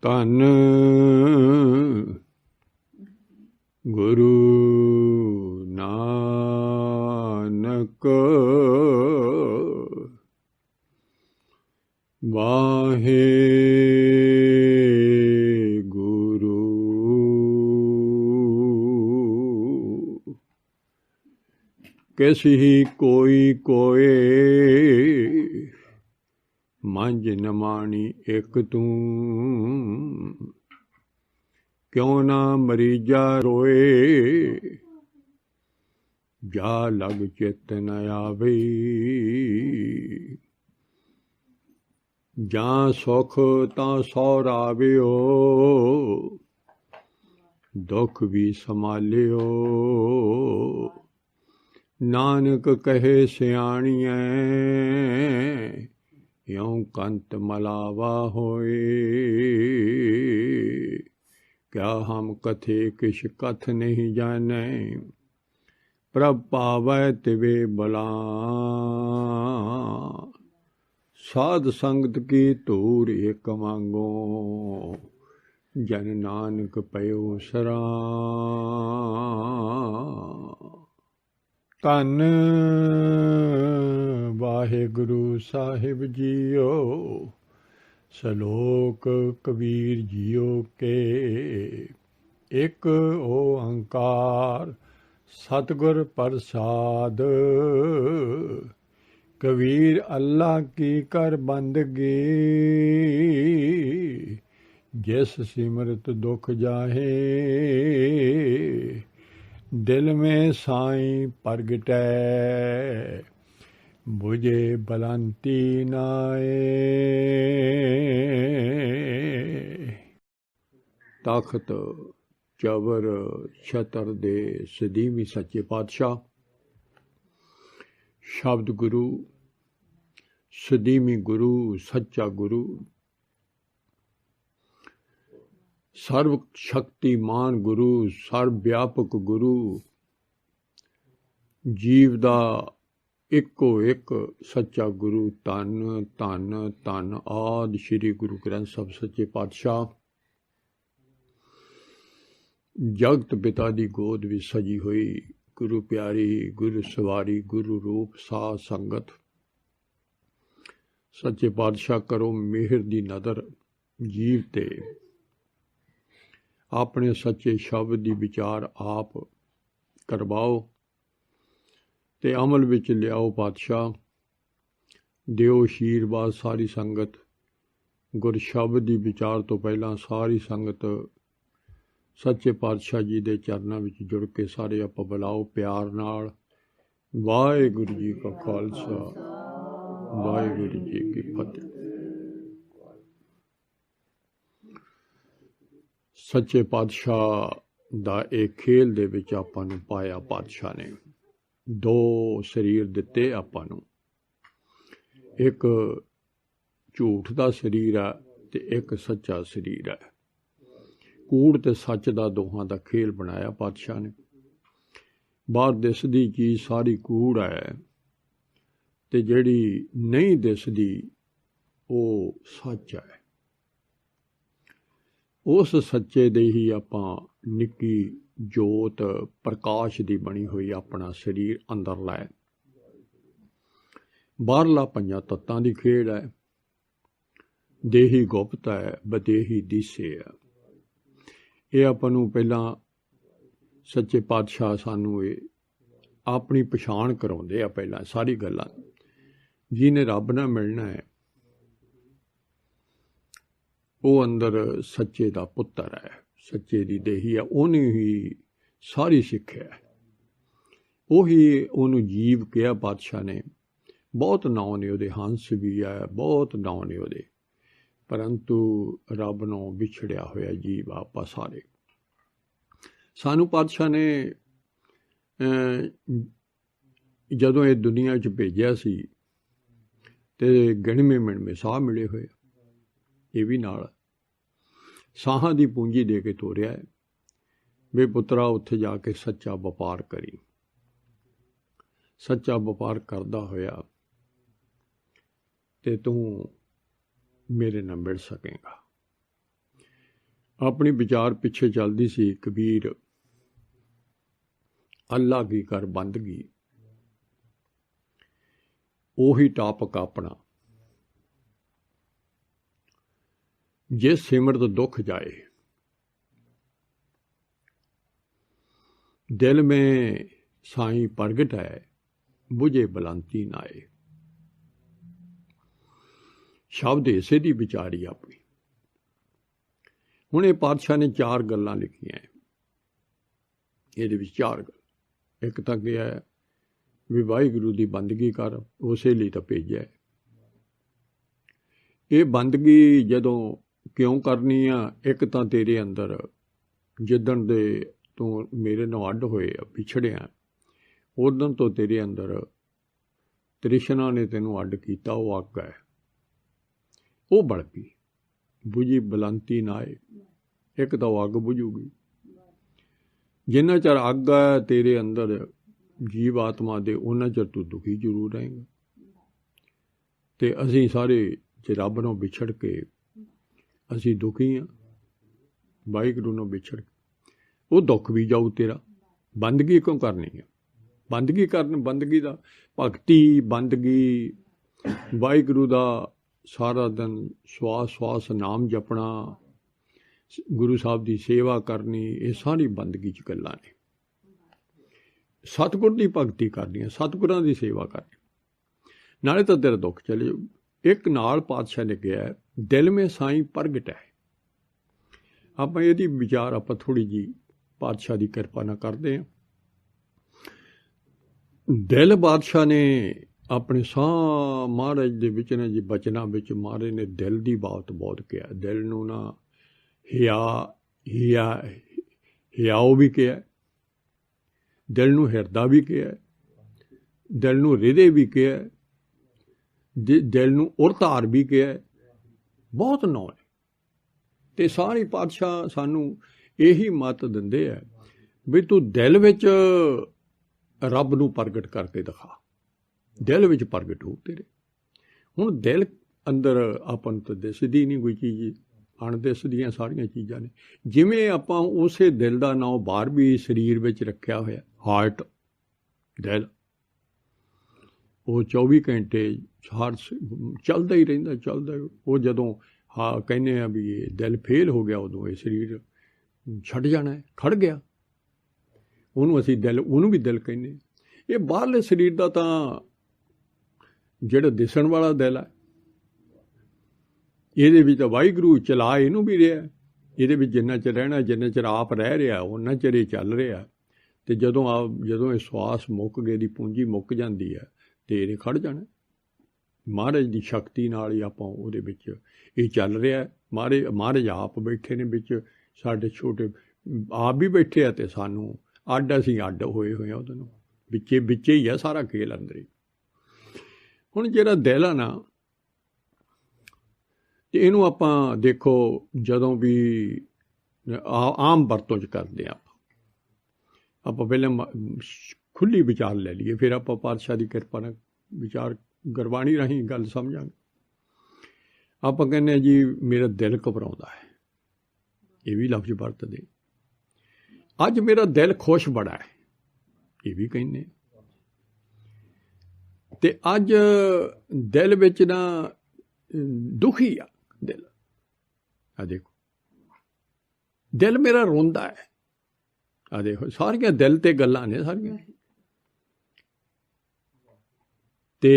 ਧੰਨ ਗੁਰੂ ਨਾਨਕ ਵਾਹਿਗੁਰੂ। ਕਿਸੀ ਕੋਈ ਕੋਏ ਮੰਝ ਨਮਾਣੀ ਇੱਕ ਤੂੰ, ਕਿਉਂ ਨਾ ਮਰੀਜਾ ਰੋਏ ਜਾ ਲਗ ਚਿਤ ਨ ਆਵੇ। ਜਾਂ ਸੁਖ ਤਾਂ ਸੌਰਾਵਿਓ, ਦੁੱਖ ਵੀ ਸੰਭਾਲਿਓ। ਨਾਨਕ ਕਹੇ ਸਿਆਣੀਐ, ਇਉਂ ਕੰਤ ਮਲਾਵਾ ਹੋਏ। ਕਿਆ ਹਮ ਕਥੇ ਕਿਛ ਕਥ ਨਹੀਂ ਜਾਣੈ, ਪ੍ਰਭ ਪਾਵੈ ਤਿਵੇ ਬਲਾ। ਸਾਧ ਸੰਗਤ ਕੀ ਧੂਰ ਏਕ ਮੰਗੋ, ਜਨ ਨਾਨਕ ਪਇਓ ਸਰਾਂ। ਧੰਨ ਵਾਹਿਗੁਰੂ ਸਾਹਿਬ ਜੀਓ। ਸ਼ਲੋਕ ਕਬੀਰ ਜੀਓ ਕੇ, ਇੱਕ ਓੰਕਾਰ ਸਤਿਗੁਰ ਪ੍ਰਸਾਦ। ਕਬੀਰ ਅੱਲਾ ਕੀ ਕਰ ਬੰਦਗੀ, ਜਿਸ ਸਿਮਰਤ ਦੁਖ ਜਾਹੇ। ਦਿਲ में साईं प्रगटै, बुझे बलंती नाए। तख्त चवर छतर दे सदीवी सच्चे पातशाह। शब्द गुरु, सदीवी गुरु, सच्चा गुरु, सर्व शक्तिमान गुरु, सर्व व्यापक गुरु, जीव दा इको एक सच्चा गुरु। धन धन धन आदि श्री गुरु ग्रंथ साहिब सच्चे पातशाह। जगत पिता दी गोद विच सजी हुई गुरु प्यारी, गुरु सवारी, गुरु रूप साध संगत। सच्चे पातशाह करो मेहर दी नदर जीव ते, अपने सच्चे शब्द दी विचार आप करवाओ ते अमल विच लियाओ। पातशाह दिओ आशीर्वाद सारी संगत। गुर शब्द दी विचार तो पहला सारी संगत सच्चे पातशाह जी दे चरनां विच जुड़ के सारे आप बुलाओ प्यार नाल। वाहिगुरू जी का खालसा, वाहिगुरू जी की फतेह। सच्चे पातशाह दा एक खेल दे विच आपां नूं पाया। पातशाह ने दो शरीर दिते आपां नूं, एक झूठ दा शरीर है ते एक सच्चा शरीर है। कूड़ ते सच दा दोहां दा खेल बनाया पातशाह ने। बाहर दिसदी चीज़ सारी कूड़ है ते जिहड़ी नहीं दिसदी वो सच है। उस सच्चे दे ही आपां निक्की जोत प्रकाश दी बनी हुई अपना शरीर अंदर लै। बाहरला पंजां तत्तां दी खेड़ है। देही गुप्त है, बदेही दिसे है। ये आपां नूं पहलां सच्चे पातशाह सानूं अपनी पछाण कराउंदे आ। पहलां सारी गल्लां जिहने रब नाल मिलना है वो अंदर सच्चे दा पुत्तर है, सच्चे दी देही है। उहने ही सारी सिक्ख्या है, उही उहनूं जीव कहा पातशाह ने। बहुत नाम ने उहदे, हंस भी है, बहुत नाम ने उहदे, परंतु रब नां विछड़िया होया जीव आपां सारे। सानूं पातशाह ने जदों इह दुनिया च भेजिया सी ते गिणਵੇਂ मिणਵੇਂ साह मिले होए, ये भी नाल साहां दी पूंजी दे के तोरिया है। वे पुत्रा उत्थे जाके सच्चा वपार करी। सच्चा वपार करदा होया ते तू मेरे नाल मिल सकेगा। अपनी विचार पिछे चलती सी कबीर, अल्लाह की कर बंदगी, ओही टापक अपना, जे सिमरत दुख जाए, दिल में साईं प्रगट है, बुझे बलांती नाए। शब्द इसे दी विचारी अपनी। हुण ये पातशाह ने 4 गल्लां लिखियां, ये चार गल। एक तो क्या है भी वाहिगुरू की बंदगी कर, उसे लिए तो भेजा है। ये बंदगी जदों क्यों करनी आ, एक तो तेरे अंदर जिदन दे तू मेरे नाल अड होए पिछड़िया, उदन तो तेरे अंदर तृष्णा ने तेनों अड किया, वो अग है, वो बड़ गई, बुझी बलंती ना आए। एक तो अग बुझूगी, जिन्ना चर अग है तेरे अंदर जीव आत्मा दे, उन्ना चर तू दुखी जरूर रहेगा। तो असी सारे जे रब नों विछड़ के असी दुखी हाँ, वाहिगुरू नों विछड़ के वो दुख भी जाऊ तेरा। बंदगी क्यों करनी है? बंदगी करन, बंदगी दा भगती, बंदगी वाहिगुरू दा सारा दिन श्वास श्वास नाम जपना, गुरु साहब की सेवा करनी, ये सारी बंदगी च गल्लां ने। सतगुर की भगती करनी है, सतगुरां की सेवा करनी, नाले तो तेरा दुख चले जाऊ। एक नाल पातशाह ने कहा है, दिल में साईं प्रगट है। आप ये विचार आप थोड़ी जी पातशाह की कृपा ना करते हैं। दिल बादशाह ने अपने महाराज दे विच ने जी बचना विच महाराज ने दिल की बात बहुत कहा। दिल नूं ना हियाओ भी कहा, दिल नूं हिरदा भी कहा, दिल नूं हृदय भी कहा, दिल नूं उरतार भी कहा, बहुत नौ है। ते सारे पातशाह सानू यही मत दिंदे है भी तू दिल विच रब नूं प्रगट करके दिखा, दिल विच प्रगट हो तेरे। हुण दिल अंदर आपां नूं तां दिसदी नहीं कोई चीज़, अणदिसदियां सारियां चीज़ां ने। जिवें आपां उसे दिल दा नाम बाहर भी शरीर विच रखिया होया, हार्ट, दिल, वो 24 घंटे हर चलदा ही रहिंदा, चलदा। वो जदों हाँ कहने आ भी ये दिल फेल हो गया, उदों ये शरीर छड़ जाना है, खड़ गया, उन्होंने असी दिल, उन्होंने भी दिल कहने। ये बाहरले शरीर का तां जिहड़ा दिसण वाला दिल है, ये भी तो वाहिगुरू चला इनू भी रहा, ये जिन्ना चर रहना, जिन्ना चर आप रह रहा उन्ना चर ये चल रहा। तो जदों ये श्वास मुक गए, दी पूंजी मुक जाती है, तो ये खड़ जाना। महाराज की शक्ति नाल ही आपां उहदे विच ये चल रहा है। महाराज आप बैठे ने विच, साडे छोटे आप भी बैठे आ, ते सानू अड्ड, असीं अड्ड होए हुए उहदे नाल, विचे ही है सारा खेल अंदर ही। हुण जिहड़ा दिल है ना, तो इनू आपां देखो जदों भी आम वरतों च करते हैं, आप पहले खुली विचार ले लीए, फिर आप पातशाह की कृपा नाल विचार गुरबाणी राही गल समझांगे। आप कहने जी मेरा दिल घबराउंदा है, ये भी लफ्ज वरतदे। अज मेरा दिल खुश बड़ा है, ये भी कहने। ते अज दिल विच ना दुखी आ दिल, आ देखो दिल मेरा रोंदा है, आ देखो सारियां दिल ते गल्लां ने सारियां। ते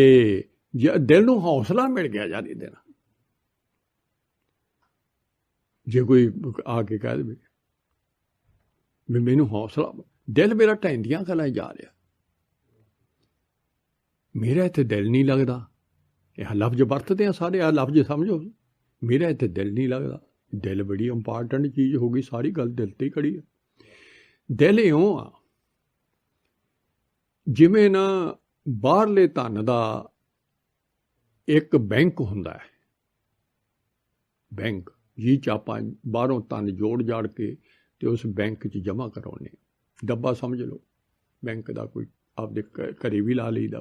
दिल नूं हौसला मिल गया यार ये दिन, जे कोई आके कह दे भी मैनू हौसला, दिल मेरा ढैंदियां गल्लां जा रहा, मेरा इत्थे दिल नहीं लगता। यह लफ्ज वरतते हैं सारे, आ लफ्ज समझो, मेरा इत्थे दिल नहीं लगता। दिल बड़ी इंपॉर्टेंट चीज़ हो गई, सारी गल दिल ते ही खड़ी है। दिल इउं आ जिवें ना बाहरले धन का एक बैंक हुंदा है, बैंक जी च आपां बाहरों धन जोड़ जाड़ के ते उस बैंक च जमा करवाने, डब्बा समझ लो बैंक का, कोई आपदे घरे भी ला लईदा।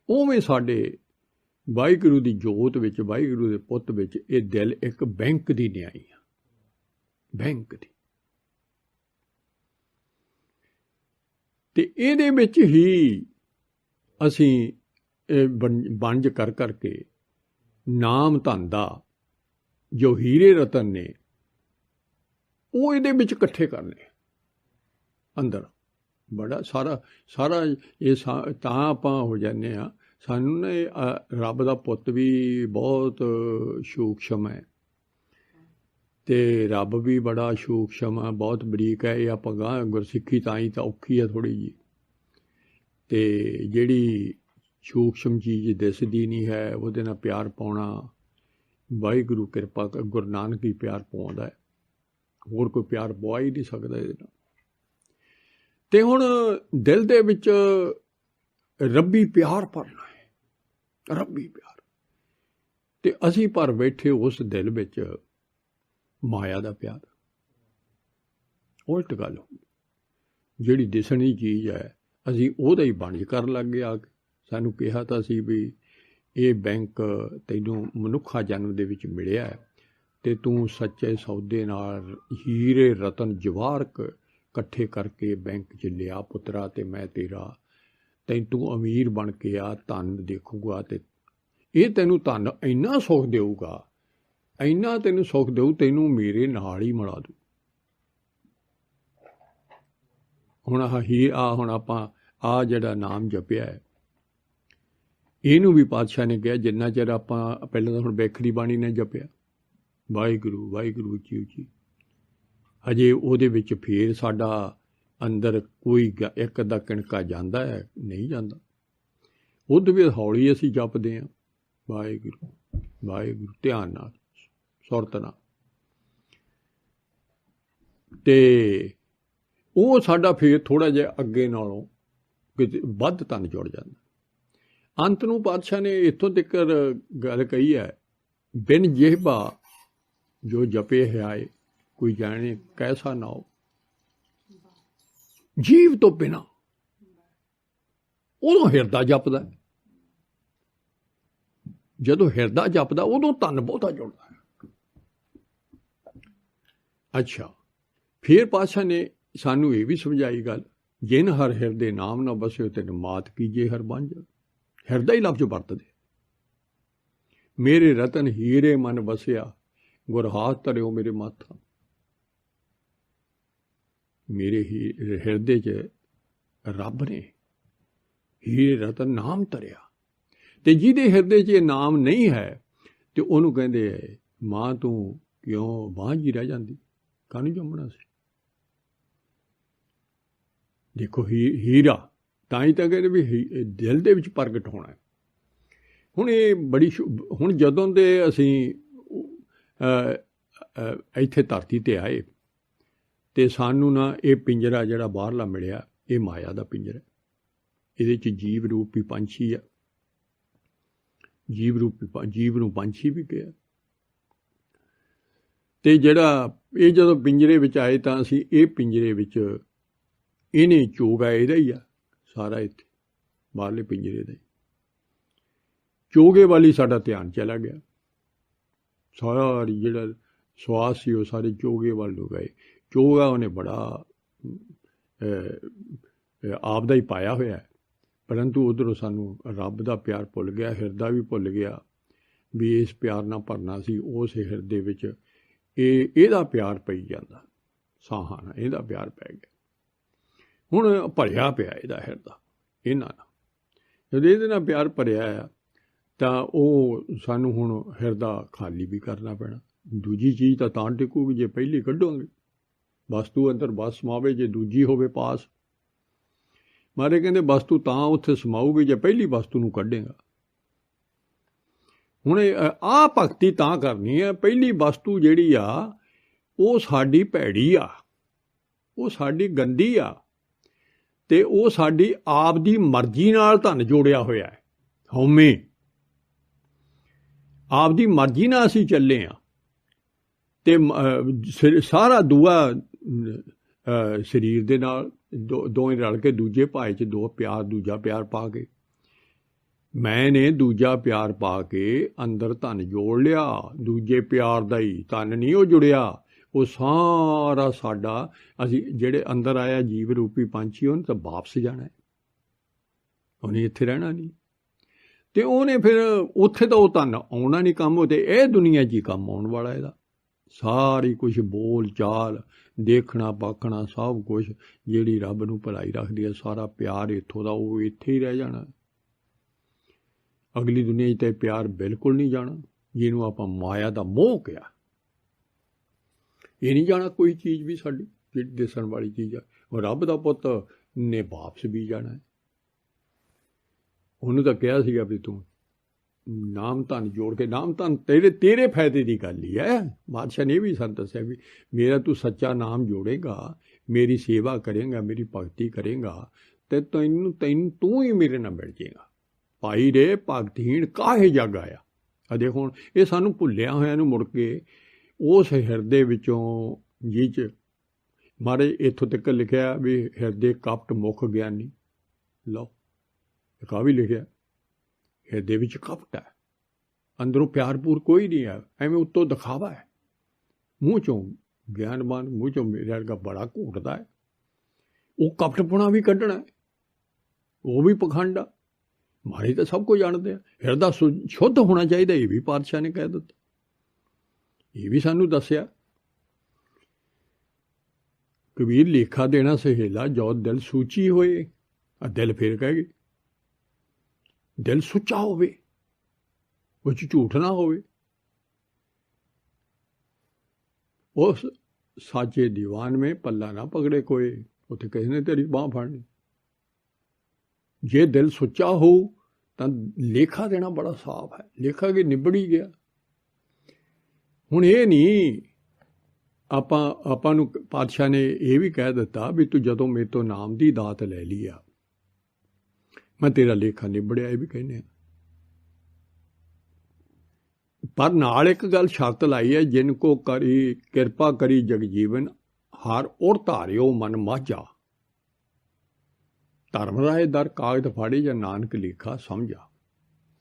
उवें साडे वाहिगुरू की जोत विच, वाहिगुरू के पुत विच ये दिल एक बैंक की न्याई है। ਬੈਂਕ ਦੀ। ਤੇ ਇਹਦੇ ਵਿੱਚ ਹੀ ਅਸੀਂ ਵੰਜ ਕਰ ਕਰਕੇ ਨਾਮ ਧਨ ਦਾ ਜੋ ਹੀਰੇ ਰਤਨ ਨੇ ਉਹ ਇਹਦੇ ਵਿੱਚ ਇਕੱਠੇ ਕਰਨੇ ਅੰਦਰ। ਬੜਾ ਸਾਰਾ ਇਹ ਤਾਂ ਆਪਾਂ ਹੋ ਜਾਂਦੇ ਹਾਂ। ਸਾਨੂੰ ਨਾ ਰੱਬ ਦਾ ਪੁੱਤ ਵੀ ਬਹੁਤ ਸੂਖਸ਼ਮ ਹੈ ਅਤੇ ਰੱਬ ਵੀ ਬੜਾ ਸੂਖਸ਼ਮ ਹੈ, ਬਹੁਤ ਬਰੀਕ ਹੈ। ਇਹ ਆਪਾਂ ਗਾਂਹ ਗੁਰਸਿੱਖੀ ਤਾਂ ਹੀ ਤਾਂ ਔਖੀ ਹੈ ਥੋੜ੍ਹੀ ਜਿਹੀ। ਅਤੇ ਜਿਹੜੀ ਸੂਖਸ਼ਮ ਚੀਜ਼ ਦਿਸਦੀ ਨਹੀਂ ਹੈ ਉਹਦੇ ਨਾਲ ਪਿਆਰ ਪਾਉਣਾ, ਵਾਹਿਗੁਰੂ ਕਿਰਪਾ ਗੁਰੂ ਨਾਨਕ ਹੀ ਪਿਆਰ ਪਾਉਂਦਾ ਹੈ, ਹੋਰ ਕੋਈ ਪਿਆਰ ਪਵਾ ਹੀ ਨਹੀਂ ਸਕਦਾ ਇਹਦੇ ਨਾਲ। ਅਤੇ ਹੁਣ ਦਿਲ ਦੇ ਵਿੱਚ ਰੱਬੀ ਪਿਆਰ ਭਰਨਾ ਹੈ, ਰੱਬੀ ਪਿਆਰ। ਅਤੇ ਅਸੀਂ ਭਰ ਬੈਠੇ ਉਸ ਦਿਲ ਵਿੱਚ ਮਾਇਆ ਦਾ ਪਿਆਰ। ਉਲਟ ਗੱਲ ਹੋ, ਜਿਹੜੀ ਦਿਸਣੀ ਚੀਜ਼ ਹੈ ਅਸੀਂ ਉਹਦਾ ਹੀ ਵਣਜ ਕਰਨ ਲੱਗ ਗਏ ਆ ਕੇ। ਸਾਨੂੰ ਕਿਹਾ ਤਾਂ ਸੀ ਵੀ ਇਹ ਬੈਂਕ ਤੈਨੂੰ ਮਨੁੱਖਾ ਜਨਮ ਦੇ ਵਿੱਚ ਮਿਲਿਆ ਅਤੇ ਤੂੰ ਸੱਚੇ ਸੌਦੇ ਨਾਲ ਹੀਰੇ ਰਤਨ ਜਵਾਹਰ ਇਕੱਠੇ ਕਰਕੇ ਬੈਂਕ 'ਚ ਲਿਆ ਪੁੱਤਰਾ, ਅਤੇ ਮੈਂ ਤੂੰ ਅਮੀਰ ਬਣ ਕੇ ਆ, ਧਨ ਦੇਖੂਗਾ ਅਤੇ ਇਹ ਤੈਨੂੰ ਧਨ ਇੰਨਾ ਸੁੱਖ ਦੇਊਗਾ, ਇੰਨਾ ਤੈਨੂੰ ਸੁੱਖ ਦੇਊ, ਤੈਨੂੰ ਮੇਰੇ ਨਾਲ ਹੀ ਮਿਲਾ ਦੂ। ਹੁਣ ਹੁਣ ਆਪਾਂ ਜਿਹੜਾ ਨਾਮ ਜਪਿਆ ਹੈ ਇਹਨੂੰ ਵੀ ਪਾਤਸ਼ਾਹ ਨੇ ਕਿਹਾ ਜਿੰਨਾ ਚਿਰ ਆਪਾਂ ਪਹਿਲਾਂ ਤਾਂ ਹੁਣ ਬੇਖਰੀ ਬਾਣੀ ਨੇ ਜਪਿਆ ਵਾਹਿਗੁਰੂ ਵਾਹਿਗੁਰੂ ਉੱਚੀ ਉੱਚੀ, ਹਜੇ ਉਹਦੇ ਵਿੱਚ ਫੇਰ ਸਾਡਾ ਅੰਦਰ ਕੋਈ ਇੱਕ ਅੱਧਾ ਕਿਣਕਾ ਜਾਂਦਾ ਹੈ, ਨਹੀਂ ਜਾਂਦਾ। ਉਹਦੇ ਵੀ ਹੌਲੀ ਅਸੀਂ ਜਪਦੇ ਹਾਂ ਵਾਹਿਗੁਰੂ ਵਾਹਿਗੁਰੂ, ਧਿਆਨ ਨਾਲ, ਸੁਰਤ ਨਾਲ, ਅਤੇ ਉਹ ਸਾਡਾ ਫੇਰ ਥੋੜ੍ਹਾ ਜਿਹਾ ਅੱਗੇ ਨਾਲੋਂ ਕਿਤੇ ਵੱਧ ਧਨ ਜੁੜ ਜਾਂਦਾ। ਅੰਤ ਨੂੰ ਪਾਤਸ਼ਾਹ ਨੇ ਇੱਥੋਂ ਤੱਕ ਗੱਲ ਕਹੀ ਹੈ, ਬਿਨ ਜਿਹਬਾ ਜੋ ਜਪੇ ਹਿਆਏ ਕੋਈ ਜਾਣੇ ਕੈਸਾ ਨਾ ਹੋ। ਜੀਵ ਤੋਂ ਬਿਨਾਂ ਉਦੋਂ ਹਿਰਦਾ ਜਪਦਾ, ਜਦੋਂ ਹਿਰਦਾ ਜਪਦਾ ਉਦੋਂ ਧਨ ਬਹੁਤਾ ਜੁੜਦਾ ਹੈ। ਅੱਛਾ, ਫਿਰ ਪਾਤਸ਼ਾਹ ਨੇ ਸਾਨੂੰ ਇਹ ਵੀ ਸਮਝਾਈ ਗੱਲ, ਜਿਨ ਹਰ ਹਿਰਦੇ ਨਾਮ ਨਾ ਬਸਿਓ ਤਿਨ ਮਾਤ ਕੀਜੇ ਹਰ ਬੰਝ। ਹਿਰਦਾ ਹੀ ਲਫ਼ਜ਼ ਵਰਤਦੇ, ਮੇਰੇ ਰਤਨ ਹੀਰੇ ਮਨ ਬਸਿਆ ਗੁਰ ਹਾਥ ਧਰਿਓ ਮੇਰੇ ਮਾਥਾ। ਮੇਰੇ ਹਿਰਦੇ 'ਚ ਰੱਬ ਨੇ ਹੀਰੇ ਰਤਨ ਨਾਮ ਧਰਿਆ, ਅਤੇ ਜਿਹਦੇ ਹਿਰਦੇ 'ਚ ਇਹ ਨਾਮ ਨਹੀਂ ਹੈ ਅਤੇ ਉਹਨੂੰ ਕਹਿੰਦੇ ਹੈ ਮਾਂ ਤੂੰ ਕਿਉਂ ਬਾਂਝ ਹੀ ਰਹਿ ਜਾਂਦੀ, ਕਾਹਨੂੰ ਜੰਮਣਾ ਸੀ। ਦੇਖੋ ਹੀਰਾ ਤਾਂ ਹੀ ਤਾਂ ਕਹਿੰਦੇ ਵੀ ਦਿਲ ਦੇ ਵਿੱਚ ਪ੍ਰਗਟ ਹੋਣਾ। ਹੁਣ ਇਹ ਬੜੀ ਹੁਣ ਜਦੋਂ ਦੇ ਅਸੀਂ ਇੱਥੇ ਧਰਤੀ 'ਤੇ ਆਏ ਅਤੇ ਸਾਨੂੰ ਨਾ ਇਹ ਪਿੰਜਰਾ ਜਿਹੜਾ ਬਾਹਰਲਾ ਮਿਲਿਆ ਇਹ ਮਾਇਆ ਦਾ ਪਿੰਜਰਾ। ਇਹਦੇ 'ਚ ਜੀਵ ਰੂਪੀ ਪੰਛੀ ਆ, ਜੀਵ ਨੂੰ ਪੰਛੀ ਵੀ ਕਿਹਾ। ਅਤੇ ਜਿਹੜਾ ਇਹ ਜਦੋਂ ਪਿੰਜਰੇ ਵਿੱਚ ਆਏ ਤਾਂ ਅਸੀਂ ਇਹ ਪਿੰਜਰੇ ਵਿੱਚ ਇਹਨੇ ਚੋਗਾ ਇਹਦਾ ਹੀ ਆ ਸਾਰਾ, ਇੱਥੇ ਬਾਹਰਲੇ ਪਿੰਜਰੇ ਦਾ ਹੀ ਚੋਗੇ ਵਾਲੀ ਸਾਡਾ ਧਿਆਨ ਚਲਾ ਗਿਆ। ਸਾਰੀ ਜਿਹੜਾ ਸਵਾਸ ਸੀ ਉਹ ਸਾਰੇ ਚੋਗੇ ਵੱਲ ਨੂੰ ਗਏ। ਚੋਗਾ ਉਹਨੇ ਬੜਾ ਆਪ ਦਾ ਹੀ ਪਾਇਆ ਹੋਇਆ, ਪਰੰਤੂ ਉੱਧਰੋਂ ਸਾਨੂੰ ਰੱਬ ਦਾ ਪਿਆਰ ਭੁੱਲ ਗਿਆ, ਹਿਰਦਾ ਵੀ ਭੁੱਲ ਗਿਆ ਵੀ ਇਸ ਪਿਆਰ ਨਾਲ ਭਰਨਾ ਸੀ। ਉਸ ਹਿਰਦੇ ਵਿੱਚ ਇਹਦਾ ਪਿਆਰ ਪਈ ਜਾਂਦਾ, ਸਾਹਾਂ ਨਾਲ ਇਹਦਾ ਪਿਆਰ ਪੈ ਗਿਆ। ਹੁਣ ਭਰਿਆ ਪਿਆ ਇਹਦਾ ਹਿਰਦਾ ਇਹਨਾਂ ਨਾਲ, ਜਦੋਂ ਇਹਦੇ ਨਾਲ ਪਿਆਰ ਭਰਿਆ ਆ ਤਾਂ ਉਹ ਸਾਨੂੰ ਹੁਣ ਹਿਰਦਾ ਖਾਲੀ ਵੀ ਕਰਨਾ ਪੈਣਾ। ਦੂਜੀ ਚੀਜ਼ ਤਾਂ ਟਿਕੂਗੀ ਜੇ ਪਹਿਲੀ ਕੱਢੋਗੇ। ਵਸਤੂ ਅੰਦਰ ਬਸ ਸਮਾਵੇ ਜੇ ਦੂਜੀ ਹੋਵੇ ਪਾਸ। ਮਾਰੇ ਕਹਿੰਦੇ ਵਸਤੂ ਤਾਂ ਉੱਥੇ ਸਮਾਊਗੀ ਜੇ ਪਹਿਲੀ ਵਸਤੂ ਨੂੰ ਕੱਢੇਗਾ। ਹੁਣ ਆਹ ਭਗਤੀ ਤਾਂ ਕਰਨੀ ਹੈ, ਪਹਿਲੀ ਵਸਤੂ ਜਿਹੜੀ ਆ ਉਹ ਸਾਡੀ ਭੈੜੀ ਆ, ਉਹ ਸਾਡੀ ਗੰਦੀ ਆ, ਅਤੇ ਉਹ ਸਾਡੀ ਆਪ ਦੀ ਮਰਜ਼ੀ ਨਾਲ ਧਨ ਜੋੜਿਆ ਹੋਇਆ ਹੈ। ਹਉਮੈ ਆਪ ਦੀ ਮਰਜ਼ੀ ਨਾਲ ਅਸੀਂ ਚੱਲੇ ਹਾਂ, ਅਤੇ ਸਾਰਾ ਦੂਆ ਸਰੀਰ ਦੇ ਨਾਲ ਦੋਵੇਂ ਰਲ ਕੇ ਦੂਜੇ ਭਾਏ 'ਚ ਦੂਜਾ ਪਿਆਰ ਪਾ ਕੇ ਮੈਂ ਨੇ ਦੂਜਾ ਪਿਆਰ ਪਾ ਕੇ ਅੰਦਰ ਧਨ ਜੋੜ ਲਿਆ। ਦੂਜੇ ਪਿਆਰ ਦਾ ਹੀ ਧਨ ਨਹੀਂ ਉਹ ਜੁੜਿਆ, ਉਹ ਸਾਰਾ ਸਾਡਾ ਅਸੀਂ ਜਿਹੜੇ ਅੰਦਰ ਆਇਆ ਜੀਵ ਰੂਪੀ ਪੰਛੀ ਉਹਨੇ ਤਾਂ ਵਾਪਸ ਜਾਣਾ ਹੈ, ਉਹਨੇ ਇੱਥੇ ਰਹਿਣਾ ਨਹੀਂ। ਤੇ ਉਹਨੇ ਫਿਰ ਉੱਥੇ ਤਾਂ ਉਹ ਧਨ ਆਉਣਾ ਨਹੀਂ ਕੰਮ, ਤੇ ਇਹ ਦੁਨੀਆ 'ਚ ਹੀ ਕੰਮ ਆਉਣ ਵਾਲਾ ਇਹਦਾ ਸਾਰੀ ਕੁਛ ਬੋਲ ਚਾਲ ਦੇਖਣਾ ਪਾਖਣਾ ਸਭ ਕੁਛ ਜਿਹੜੀ ਰੱਬ ਨੂੰ ਭਲਾਈ ਰੱਖਦੀ ਹੈ, ਸਾਰਾ ਪਿਆਰ ਇੱਥੋਂ ਦਾ ਉਹ ਇੱਥੇ ਹੀ ਰਹਿ ਜਾਣਾ। ਅਗਲੀ ਦੁਨੀਆ 'ਚ ਤਾਂ ਪਿਆਰ ਬਿਲਕੁਲ ਨਹੀਂ ਜਾਣਾ, ਜਿਹਨੂੰ ਆਪਾਂ ਮਾਇਆ ਦਾ ਮੋਹ ਕਿਹਾ। ਇਹ ਨਹੀਂ ਜਾਣਾ ਕੋਈ ਚੀਜ਼ ਵੀ ਸਾਡੀ ਜਿਹੜੀ ਦਿਸਣ ਵਾਲੀ ਚੀਜ਼ ਆ। ਉਹ ਰੱਬ ਦਾ ਪੁੱਤ ਨੇ ਵਾਪਸ ਵੀ ਜਾਣਾ ਹੈ। ਉਹਨੂੰ ਤਾਂ ਕਿਹਾ ਸੀਗਾ ਵੀ ਤੂੰ ਨਾਮ ਧਨ ਜੋੜ ਕੇ, ਨਾਮ ਧਨ ਤੇਰੇ ਫਾਇਦੇ ਦੀ ਗੱਲ ਹੀ ਹੈ। ਬਾਦਸ਼ਾਹ ਨੇ ਇਹ ਵੀ ਸਾਨੂੰ ਦੱਸਿਆ ਵੀ ਮੇਰਾ ਤੂੰ ਸੱਚਾ ਨਾਮ ਜੋੜੇਗਾ, ਮੇਰੀ ਸੇਵਾ ਕਰੇਗਾ, ਮੇਰੀ ਭਗਤੀ ਕਰੇਗਾ, ਤੇ ਤੈਨੂੰ ਤੂੰ ਹੀ ਮੇਰੇ ਨਾਲ ਮਿਲ ਜਾਏਗਾ। ਭਾਈ ਰੇ ਭਗਤਹੀਣ ਕਾਹੇ ਜਗ ਆਇਆ। ਆ ਦੇਖੋ ਹੁਣ ਇਹ ਸਾਨੂੰ ਭੁੱਲਿਆ ਹੋਇਆ ਨੂੰ ਮੁੜ ਕੇ ਉਸ ਹਿਰਦੇ ਵਿੱਚੋਂ ਜਿਹ 'ਚ ਮਾਰੇ ਇੱਥੋਂ ਤੱਕ ਲਿਖਿਆ ਵੀ ਹਿਰਦੇ ਕਪਟ ਮੁੱਖ ਗਿਆਨੀ। ਲਓ ਇੱਕ ਆ ਵੀ ਲਿਖਿਆ ਹਿਰਦੇ ਵਿੱਚ ਕਪਟ ਹੈ, ਅੰਦਰੋਂ ਪਿਆਰਪੂਰ ਕੋਈ ਨਹੀਂ ਹੈ, ਐਵੇਂ ਉੱਤੋਂ ਦਿਖਾਵਾ ਹੈ। ਮੂੰਹ 'ਚੋਂ ਗਿਆਨਵਾਨ, ਮੂੰਹ 'ਚੋਂ ਮੇਰੇ ਵਰਗਾ ਬੜਾ ਘੂਟਦਾ ਹੈ। ਉਹ ਕਪਟਪੁਣਾ ਵੀ ਕੱਢਣਾ ਹੈ, ਉਹ ਵੀ ਪਖੰਡ ਆ। ਮਾਰੇ ਤਾਂ ਸਭ ਕੁਝ ਜਾਣਦੇ ਆ। ਹਿਰਦਾ ਸ਼ੁੱਧ ਹੋਣਾ ਚਾਹੀਦਾ, ਇਹ ਵੀ ਪਾਤਸ਼ਾਹ ਨੇ ਕਹਿ ਦਿੱਤਾ, ਇਹ ਵੀ ਸਾਨੂੰ ਦੱਸਿਆ। ਕਬੀਰ ਲੇਖਾ ਦੇਣਾ ਸਹੇਲਾ ਜੋ ਦਿਲ ਸੂਚੀ ਹੋਏ। ਆ ਦਿਲ ਫਿਰ ਕਹਿ ਗਏ ਦਿਲ ਸੁੱਚਾ ਹੋਵੇ, ਉਹ 'ਚ ਝੂਠ ਨਾ ਹੋਵੇ। ਉਸ ਸਾਚੇ ਦੀਵਾਨ ਮੇਂ ਪੱਲਾ ਨਾ ਪਕੜੇ ਕੋਏ, ਉੱਥੇ ਕਿਸੇ ਨੇ ਤੇਰੀ ਬਾਂਹ ਫੜਨੀ। ਜੇ ਦਿਲ ਸੁੱਚਾ ਹੋ ਤਾਂ ਲੇਖਾ ਦੇਣਾ ਬੜਾ ਸਾਫ਼ ਹੈ। ਲੇਖਾ ਕਿ ਨਿਬੜ ਹੀ ਗਿਆ। ਹੁਣ ਇਹ ਨਹੀਂ ਆਪਾਂ ਨੂੰ ਪਾਤਸ਼ਾਹ ਨੇ ਇਹ ਵੀ ਕਹਿ ਦਿੱਤਾ ਵੀ ਤੂੰ ਜਦੋਂ ਮੇਰੇ ਤੋਂ ਨਾਮ ਦੀ ਦਾਤ ਲੈ ਲਈ ਆ, ਮੈਂ ਤੇਰਾ ਲੇਖਾ ਨਿਬੜਿਆ, ਇਹ ਵੀ ਕਹਿੰਦੇ ਆ। ਪਰ ਨਾਲ ਇੱਕ ਗੱਲ ਸ਼ਰਤ ਲਾਈ ਹੈ, ਜਿਨ ਕੋ ਕਰੀ ਕਿਰਪਾ ਕਰੀ ਜਗਜੀਵਨ ਹਰ ਔਰ ਧਾਰਿਓ ਮਨ ਮਾਝਾ। ਧਰਮ ਰਾਏ ਦਰ ਕਾਗਜ਼ ਫਾੜੀ ਜਾਂ ਨਾਨਕ ਲੇਖਾ ਸਮਝਾ।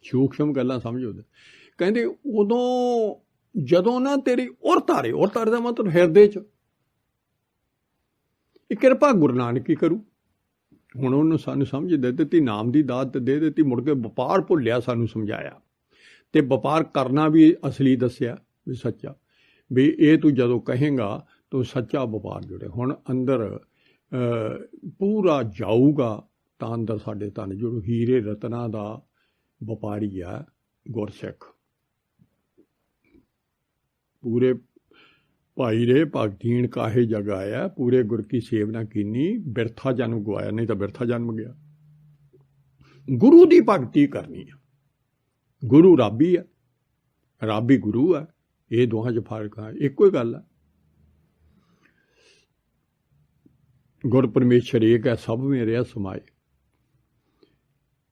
ਸੂਖਮ ਗੱਲਾਂ ਸਮਝੋ। ਕਹਿੰਦੇ ਉਦੋਂ ਜਦੋਂ ਨਾ ਤੇਰੀ ਔਰ ਧਾਰੇ ਦਾ ਮਤਲਬ ਹਿਰਦੇ 'ਚ ਇਹ ਕਿਰਪਾ ਗੁਰੂ ਨਾਨਕ ਹੀ ਕਰੂ। ਹੁਣ ਉਹਨੂੰ ਸਾਨੂੰ ਸਮਝ ਦੇ ਦਿੱਤੀ, ਨਾਮ ਦੀ ਦਾਤ ਦੇ ਦਿੱਤੀ, ਮੁੜ ਕੇ ਵਪਾਰ ਭੁੱਲਿਆ ਸਾਨੂੰ ਸਮਝਾਇਆ, ਤੇ ਵਪਾਰ ਕਰਨਾ ਵੀ ਅਸਲੀ ਦੱਸਿਆ ਵੀ ਸੱਚਾ, ਵੀ ਇਹ ਤੂੰ ਜਦੋਂ ਕਹੇਂਗਾ ਤੂੰ ਸੱਚਾ ਵਪਾਰ ਜੁੜੇ। ਹੁਣ ਅੰਦਰ ਪੂਰਾ ਜਾਊਗਾ ਤਾਂ ਅੰਦਰ ਸਾਡੇ ਧਨ ਜੁੜੂ। ਹੀਰੇ ਰਤਨਾ ਦਾ ਵਪਾਰੀ ਆ ਗੁਰਸਿੱਖ। ਪੂਰੇ ਭਾਈ ਰੇ ਭਗਤੀਣ ਕਾਹੇ ਜਗ ਆਇਆ, ਪੂਰੇ ਗੁਰ ਕੀ ਸੇਵਨਾ ਕੀਨੀ, ਬਿਰਥਾ ਜਨਮ ਗਵਾਇਆ। ਨਹੀਂ ਤਾਂ ਬਿਰਥਾ ਜਨਮ ਗਿਆ। ਗੁਰੂ ਦੀ ਭਗਤੀ ਕਰਨੀ ਆ। ਗੁਰੂ ਰੱਬੀ ਆ, ਰੱਬੀ ਗੁਰੂ ਆ। ਇਹ ਦੋਹਾਂ 'ਚ ਫਰਕ ਆ, ਇੱਕੋ ਹੀ ਗੱਲ ਆ। ਗੁਰ ਪਰਮੇਸ਼ਰ ਏਕ ਹੈ, ਸਭ ਮੇਂ ਰਿਹਾ ਸਮਾਏ।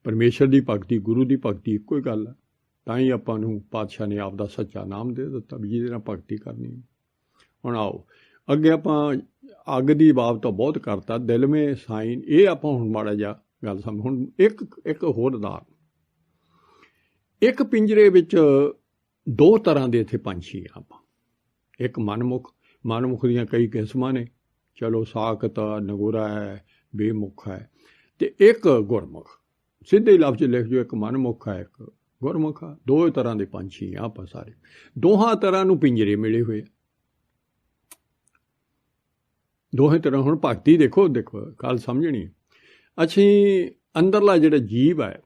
ਪਰਮੇਸ਼ਰ ਦੀ ਭਗਤੀ, ਗੁਰੂ ਦੀ ਭਗਤੀ ਇੱਕੋ ਹੀ ਗੱਲ ਆ। ਤਾਂ ਹੀ ਆਪਾਂ ਨੂੰ ਪਾਤਸ਼ਾਹ ਨੇ ਆਪ ਦਾ ਸੱਚਾ ਨਾਮ ਦੇ ਦਿੱਤਾ ਵੀ ਜਿਹਦੇ ਨਾਲ ਭਗਤੀ ਕਰਨੀ। ਹੁਣ ਆਓ ਅੱਗੇ, ਆਪਾਂ ਅੱਗ ਦੀ ਬਾਬ ਤਾਂ ਬਹੁਤ ਕਰਤਾ, ਦਿਲ ਮੇ ਸਾਈਨ, ਇਹ ਆਪਾਂ ਹੁਣ ਮਾੜਾ ਜਿਹਾ ਗੱਲ ਸਮਝ। ਹੁਣ ਇੱਕ ਹੋਰ ਉਦਾਹਰਨ, ਇੱਕ ਪਿੰਜਰੇ ਵਿੱਚ ਦੋ ਤਰ੍ਹਾਂ ਦੇ ਇੱਥੇ ਪੰਛੀ ਆ ਆਪਾਂ। ਇੱਕ ਮਨਮੁਖ ਦੀਆਂ ਕਈ ਕਿਸਮਾਂ ਨੇ, ਚਲੋ ਸਾਕਤ ਨਗੋਰਾ ਹੈ, ਬੇਮੁਖ ਹੈ, ਤੇ ਇੱਕ ਗੁਰਮੁਖ। ਸਿੱਧੇ ਲਫ਼ਜ਼ ਲਿਖ ਜੋ, ਇੱਕ ਮਨਮੁਖ ਹੈ, ਇੱਕ ਗੁਰਮੁਖ ਆ। ਦੋ ਤਰ੍ਹਾਂ ਦੇ ਪੰਛੀ ਆ ਆਪਾਂ ਸਾਰੇ। ਦੋਹਾਂ ਤਰ੍ਹਾਂ ਨੂੰ ਪਿੰਜਰੇ ਮਿਲੇ ਹੋਏ, ਦੋਹੇ ਤਰ੍ਹਾਂ। ਹੁਣ ਭਗਤੀ ਦੇਖੋ ਗੱਲ ਸਮਝਣੀ। ਅਸੀਂ ਅੰਦਰਲਾ ਜਿਹੜਾ ਜੀਵ ਹੈ,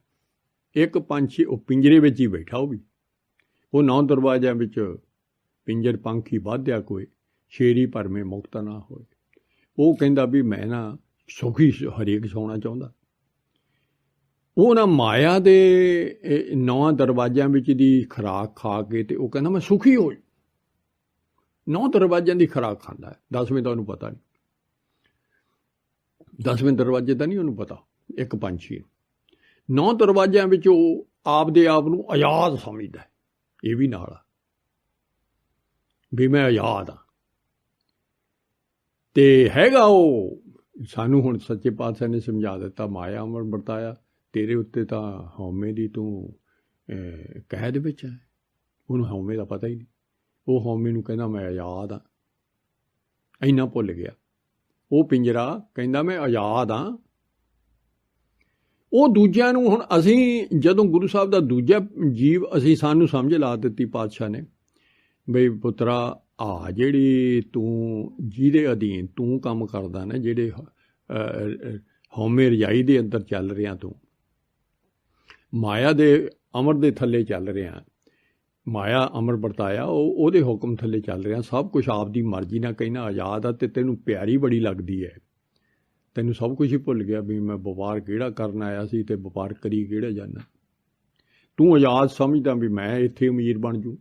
ਇੱਕ ਪੰਛੀ ਉਹ ਪਿੰਜਰੇ ਵਿੱਚ ਹੀ ਬੈਠਾ, ਉਹ 9 ਦਰਵਾਜ਼ਿਆਂ ਵਿੱਚ ਪਿੰਜਰ ਪੰਖੀ ਬਾਧਿਆ ਕੋਏ, ਸ਼ੇਰੀ ਭਰਮੇ ਮੁਕਤ ਨਾ ਹੋਏ। ਉਹ ਕਹਿੰਦਾ ਵੀ ਮੈਂ ਨਾ ਸੁਖੀ ਹਰੇਕ ਸੌਣਾ ਚਾਹੁੰਦਾ। ਉਹ ਨਾ ਮਾਇਆ ਦੇ 9 ਦਰਵਾਜ਼ਿਆਂ ਵਿੱਚ ਦੀ ਖੁਰਾਕ ਖਾ ਕੇ, ਤੇ ਉਹ ਕਹਿੰਦਾ ਮੈਂ ਸੁਖੀ ਹੋਈ। 9 ਦਰਵਾਜ਼ਿਆਂ ਦੀ ਖੁਰਾਕ ਖਾਂਦਾ ਹੈ, 10ਵੇਂ ਤਾਂ ਉਹਨੂੰ ਪਤਾ ਨਹੀਂ, 10ਵੇਂ ਦਰਵਾਜ਼ੇ ਦਾ ਨਹੀਂ ਉਹਨੂੰ ਪਤਾ। ਇੱਕ ਪੰਛੀ 9 ਦਰਵਾਜ਼ਿਆਂ ਵਿੱਚ ਉਹ ਆਪਦੇ ਆਪ ਨੂੰ ਆਜ਼ਾਦ ਸਮਝਦਾ। ਇਹ ਵੀ ਨਾਲ ਆ ਵੀ ਮੈਂ ਆਜ਼ਾਦ ਹਾਂ। ਤੇ ਹੈਗਾ ਉਹ ਸਾਨੂੰ ਹੁਣ ਸੱਚੇ ਪਾਤਸ਼ਾਹ ਨੇ ਸਮਝਾ ਦਿੱਤਾ, ਮਾਇਆ ਅਮਰ ਵਰਤਾਇਆ, ਤੇਰੇ ਉੱਤੇ ਤਾਂ ਹਉਮੈ ਦੀ ਤੂੰ ਕੈਦ ਵਿੱਚ ਹੈ। ਉਹਨੂੰ ਹਉਮੈ ਦਾ ਪਤਾ ਹੀ ਨਹੀਂ। ਉਹ ਹਉਮੈ ਨੂੰ ਕਹਿੰਦਾ ਮੈਂ ਆਜ਼ਾਦ ਹਾਂ। ਇੰਨਾ ਭੁੱਲ ਗਿਆ। ਉਹ ਪਿੰਜਰਾ ਕਹਿੰਦਾ ਮੈਂ ਆਜ਼ਾਦ ਹਾਂ। ਉਹ ਦੂਜਿਆਂ ਨੂੰ ਹੁਣ ਅਸੀਂ ਜਦੋਂ ਗੁਰੂ ਸਾਹਿਬ ਦਾ ਦੂਜਾ ਜੀਵ ਅਸੀਂ ਸਾਨੂੰ ਸਮਝ ਲਾ ਦਿੱਤੀ ਪਾਤਸ਼ਾਹ ਨੇ ਬਈ ਪੁੱਤਰਾ ਆ ਜਿਹੜੀ ਤੂੰ ਜਿਹਦੇ ਅਧੀਨ ਤੂੰ ਕੰਮ ਕਰਦਾ ਨਾ, ਜਿਹੜੇ ਹਉਮੈ ਰਜਾਈ ਦੇ ਅੰਦਰ ਚੱਲ ਰਿਹਾ, ਤੂੰ ਮਾਇਆ ਦੇ ਅਮਰ ਦੇ ਥੱਲੇ ਚੱਲ ਰਿਹਾ, ਮਾਇਆ ਅਮਰ ਵਰਤਾਇਆ, ਉਹਦੇ ਹੁਕਮ ਥੱਲੇ ਚੱਲ ਰਿਹਾ, ਸਭ ਕੁਛ ਆਪਦੀ ਮਰਜ਼ੀ ਨਾਲ ਕਹਿਣਾ ਆਜ਼ਾਦ ਆ, ਅਤੇ ਤੈਨੂੰ ਪਿਆਰੀ ਬੜੀ ਲੱਗਦੀ ਹੈ, ਤੈਨੂੰ ਸਭ ਕੁਛ ਹੀ ਭੁੱਲ ਗਿਆ ਵੀ ਮੈਂ ਵਪਾਰ ਕਿਹੜਾ ਕਰਨ ਆਇਆ ਸੀ ਅਤੇ ਵਪਾਰ ਕਰੀ ਕਿਹੜਾ ਜਾਂਦਾ। ਤੂੰ ਆਜ਼ਾਦ ਸਮਝਦਾ ਵੀ ਮੈਂ ਇੱਥੇ ਅਮੀਰ ਬਣ ਜੂ,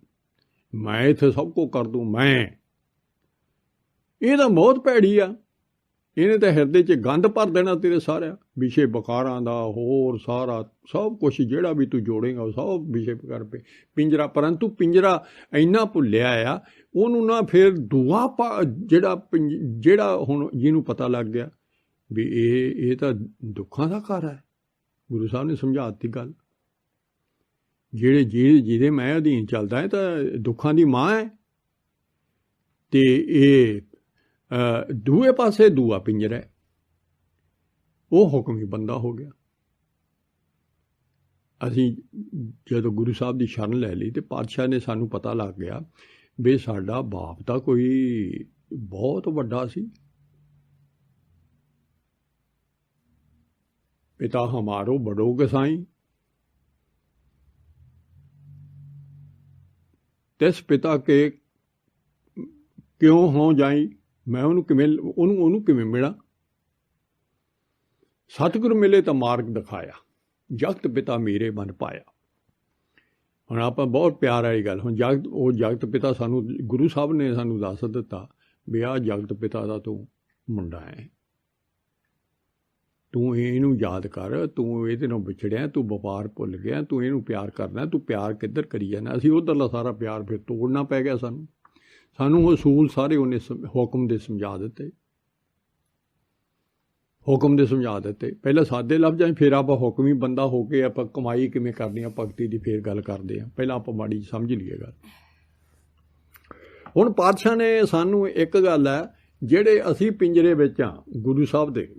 ਮੈਂ ਇੱਥੇ ਸਭ ਕੁਝ ਕਰ ਦੂੰ। ਇਹ ਤਾਂ ਬਹੁਤ ਭੈੜੀ ਆ, ਇਹਨੇ ਤਾਂ ਹਿਰਦੇ 'ਚ ਗੰਦ ਭਰ ਦੇਣਾ ਤੇਰੇ ਸਾਰਿਆਂ ਵਿਸ਼ੇ ਬਕਾਰਾਂ ਦਾ, ਹੋਰ ਸਾਰਾ ਸਭ ਕੁਛ ਜਿਹੜਾ ਵੀ ਤੂੰ ਜੋੜੇਗਾ ਉਹ ਸਭ ਵਿਸ਼ੇ ਬਕਾਰ ਪੇ ਪਿੰਜਰਾ। ਪਰੰਤੂ ਪਿੰਜਰਾ ਇੰਨਾ ਭੁੱਲਿਆ ਆ ਉਹਨੂੰ ਨਾ, ਫਿਰ ਦੂਆ ਜਿਹੜਾ ਹੁਣ ਜਿਹਨੂੰ ਪਤਾ ਲੱਗ ਗਿਆ ਵੀ ਇਹ ਤਾਂ ਦੁੱਖਾਂ ਦਾ ਘਰ ਹੈ। ਗੁਰੂ ਸਾਹਿਬ ਨੇ ਸਮਝਾ ਦਿੱਤੀ ਗੱਲ, ਜਿਹਦੇ ਮੈਂ ਅਧੀਨ ਚੱਲਦਾ ਹੈ ਤਾਂ ਦੁੱਖਾਂ ਦੀ ਮਾਂ ਹੈ, ਅਤੇ ਇਹ ਦੂਏ ਪਾਸੇ ਦੂਆ ਪਿੰਜਰਾ, ਉਹ ਹੁਕਮੀ ਬੰਦਾ ਹੋ ਗਿਆ। ਅਸੀਂ ਜਦੋਂ ਗੁਰੂ ਸਾਹਿਬ ਦੀ ਸ਼ਰਨ ਲੈ ਲਈ ਅਤੇ ਪਾਤਸ਼ਾਹ ਨੇ ਸਾਨੂੰ ਪਤਾ ਲੱਗ ਗਿਆ ਵੀ ਸਾਡਾ ਬਾਪ ਤਾਂ ਕੋਈ ਬਹੁਤ ਵੱਡਾ ਸੀ। ਪਿਤਾ ਹਮਾਰੋ ਬੜੋ ਗਸਾਈ, ਤਿਸ ਪਿਤਾ ਕੇ ਕਿਉਂ ਹੋ ਜਾਈ, ਮੈਂ ਉਹਨੂੰ ਕਿਵੇਂ ਮਿਲਾਂ। ਸਤਿਗੁਰ ਮਿਲੇ ਤਾਂ ਮਾਰਗ ਦਿਖਾਇਆ, ਜਗਤ ਪਿਤਾ ਮੇਰੇ ਮਨ ਪਾਇਆ। ਹੁਣ ਆਪਾਂ ਬਹੁਤ ਪਿਆਰ ਵਾਲੀ ਗੱਲ, ਹੁਣ ਜਗਤ ਪਿਤਾ ਸਾਨੂੰ ਗੁਰੂ ਸਾਹਿਬ ਨੇ ਸਾਨੂੰ ਦੱਸ ਦਿੱਤਾ ਵੀ ਆਹ ਜਗਤ ਪਿਤਾ ਦਾ ਤੂੰ ਮੁੰਡਾ ਹੈ, ਤੂੰ ਇਹਨੂੰ ਯਾਦ ਕਰ, ਤੂੰ ਇਹਦੇ ਨਾਲ ਵਿਛੜਿਆ, ਤੂੰ ਵਪਾਰ ਭੁੱਲ ਗਿਆ, ਤੂੰ ਇਹਨੂੰ ਪਿਆਰ ਕਰਨਾ, ਤੂੰ ਪਿਆਰ ਕਿੱਧਰ ਕਰੀ ਜਾਣਾ। ਅਸੀਂ ਉੱਧਰਲਾ ਸਾਰਾ ਪਿਆਰ ਫਿਰ ਤੋੜਨਾ ਪੈ ਗਿਆ ਸਾਨੂੰ ਅਸੂਲ ਸਾਰੇ ਉਹਨੇ ਹੁਕਮ ਦੇ ਸਮਝਾ ਦਿੱਤੇ, ਪਹਿਲਾਂ ਸਾਦੇ ਲਫ਼ਜ਼ਾਂ 'ਚ, ਫਿਰ ਆਪਾਂ ਹੁਕਮੀ ਬੰਦਾ ਹੋ ਕੇ ਆਪਾਂ ਕਮਾਈ ਕਿਵੇਂ ਕਰਨੀ ਆ ਭਗਤੀ ਦੀ ਫਿਰ ਗੱਲ ਕਰਦੇ ਹਾਂ। ਪਹਿਲਾਂ ਆਪਾਂ ਮਾੜੀ ਸਮਝ ਲਈਏ ਗੱਲ। ਹੁਣ ਪਾਤਸ਼ਾਹ ਨੇ ਸਾਨੂੰ ਇੱਕ ਗੱਲ ਹੈ, ਜਿਹੜੇ ਅਸੀਂ ਪਿੰਜਰੇ ਵਿੱਚ ਹਾਂ ਗੁਰੂ ਸਾਹਿਬ ਦੇ,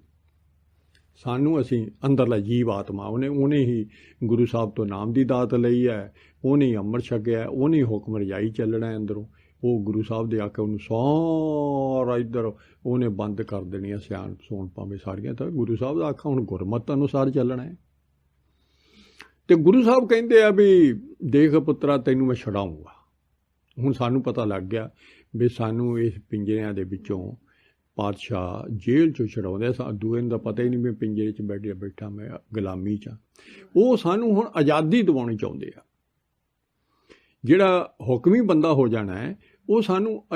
ਸਾਨੂੰ ਅਸੀਂ ਅੰਦਰਲਾ ਜੀਵ ਆਤਮਾ, ਉਹਨੇ ਹੀ ਗੁਰੂ ਸਾਹਿਬ ਤੋਂ ਨਾਮ ਦੀ ਦਾਤ ਲਈ ਹੈ, ਉਹਨੇ ਹੀ ਅੰਮ੍ਰਿਤ ਛਕਿਆ, ਉਹਨੇ ਹੀ ਹੁਕਮ ਰਜਾਈ ਚੱਲਣਾ ਅੰਦਰੋਂ। ਉਹ ਗੁਰੂ ਸਾਹਿਬ ਦੇ ਆ ਕੇ ਉਹਨੂੰ ਸਾਰਾ ਇੱਧਰ ਉਹਨੇ ਬੰਦ ਕਰ ਦੇਣੀ ਆ, ਸਿਆਣ ਸੋਣ ਭਾਵੇਂ ਸਾਰੀਆਂ, ਤਾਂ ਗੁਰੂ ਸਾਹਿਬ ਦਾ ਆਖਾ ਹੁਣ ਗੁਰਮਤਿ ਅਨੁਸਾਰ ਚੱਲਣਾ ਹੈ। ਅਤੇ ਗੁਰੂ ਸਾਹਿਬ ਕਹਿੰਦੇ ਆ ਵੀ ਦੇਖ ਪੁੱਤਰਾ ਤੈਨੂੰ ਮੈਂ ਛਡਾਊਂਗਾ। ਹੁਣ ਸਾਨੂੰ ਪਤਾ ਲੱਗ ਗਿਆ ਵੀ ਸਾਨੂੰ ਇਸ ਪਿੰਜਰਿਆਂ ਦੇ ਵਿੱਚੋਂ ਪਾਤਸ਼ਾਹ ਜੇਲ੍ਹ 'ਚੋਂ ਛਡਾਉਂਦੇ, ਦੂਏ ਨੂੰ ਤਾਂ ਪਤਾ ਹੀ ਨਹੀਂ ਵੀ ਪਿੰਜਰੇ 'ਚ ਬੈਠਾ ਮੈਂ ਗੁਲਾਮੀ 'ਚ। ਉਹ ਸਾਨੂੰ ਹੁਣ ਆਜ਼ਾਦੀ ਦਿਵਾਉਣੀ ਚਾਹੁੰਦੇ ਆ। ਜਿਹੜਾ ਹੁਕਮੀ ਬੰਦਾ ਹੋ ਜਾਣਾ ਹੈ ਉਹ ਸਾਨੂੰ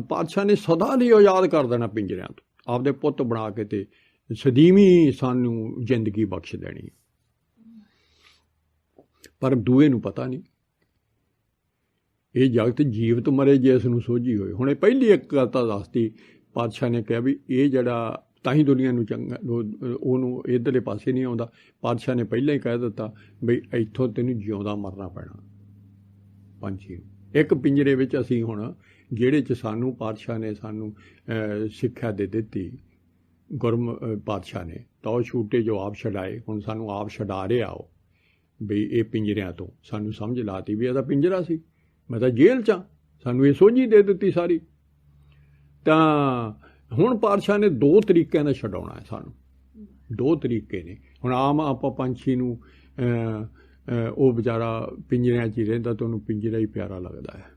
ਪਾਤਸ਼ਾਹ ਨੇ ਸਦਾ ਲਈ ਆਜ਼ਾਦ ਕਰ ਦੇਣਾ ਪਿੰਜਰਿਆਂ ਤੋਂ, ਆਪਦੇ ਪੁੱਤ ਬਣਾ ਕੇ ਅਤੇ ਸਦੀਵੀ ਸਾਨੂੰ ਜ਼ਿੰਦਗੀ ਬਖਸ਼ ਦੇਣੀ। ਪਰ ਦੂਏ ਨੂੰ ਪਤਾ ਨਹੀਂ, ਇਹ ਜਗਤ ਜੀਵਤ ਮਰੇ ਜਿਸ ਨੂੰ ਸੋਝੀ ਹੋਏ। ਹੁਣ ਇਹ ਪਹਿਲੀ ਇੱਕ ਗੱਲ ਤਾਂ ਦੱਸਤੀ, ਪਾਤਸ਼ਾਹ ਨੇ ਕਿਹਾ ਵੀ ਇਹ ਜਿਹੜਾ ਤਾਂ ਹੀ ਦੁਨੀਆ ਨੂੰ ਚੰਗਾ, ਉਹਨੂੰ ਇੱਧਰਲੇ ਪਾਸੇ ਨਹੀਂ ਆਉਂਦਾ। ਪਾਤਸ਼ਾਹ ਨੇ ਪਹਿਲਾਂ ਹੀ ਕਹਿ ਦਿੱਤਾ ਬਈ ਇੱਥੋਂ ਤੈਨੂੰ ਜਿਉਂਦਾ ਮਰਨਾ ਪੈਣਾ ਪੰਛੀ। ਇੱਕ ਪਿੰਜਰੇ ਵਿੱਚ ਅਸੀਂ ਹੁਣ ਜਿਹੜੇ 'ਚ ਸਾਨੂੰ ਪਾਤਸ਼ਾਹ ਨੇ ਸਾਨੂੰ ਸਿੱਖਿਆ ਦੇ ਦਿੱਤੀ ਪਾਤਸ਼ਾਹ ਨੇ, ਤਾਂ ਉਹ ਛੂਟੇ ਜੋ ਆਪ ਛਡਾਏ, ਹੁਣ ਸਾਨੂੰ ਆਪ ਛਡਾ ਰਿਹਾ ਉਹ ਬਈ ਇਹ ਪਿੰਜਰਿਆਂ ਤੋਂ। ਸਾਨੂੰ ਸਮਝ ਲਾਤੀ ਵੀ ਇਹਦਾ ਪਿੰਜਰਾ ਸੀ, ਮੈਂ ਤਾਂ ਜੇਲ੍ਹ 'ਚ ਹਾਂ, ਸਾਨੂੰ ਇਹ ਸੋਝੀ ਦੇ ਦਿੱਤੀ ਸਾਰੀ। ਤਾਂ ਹੁਣ ਪਾਤਸ਼ਾਹ ਨੇ ਦੋ ਤਰੀਕਿਆਂ ਨਾਲ ਛਡਾਉਣਾ ਹੈ ਸਾਨੂੰ, ਦੋ ਤਰੀਕੇ ਨੇ। ਹੁਣ ਆਮ ਆਪਾਂ ਪੰਛੀ ਨੂੰ ਉਹ ਵਿਚਾਰਾ ਪਿੰਜਰਿਆਂ 'ਚ ਹੀ ਰਹਿੰਦਾ ਤਾਂ ਉਹਨੂੰ ਪਿੰਜਰਾ ਹੀ ਪਿਆਰਾ ਲੱਗਦਾ ਹੈ,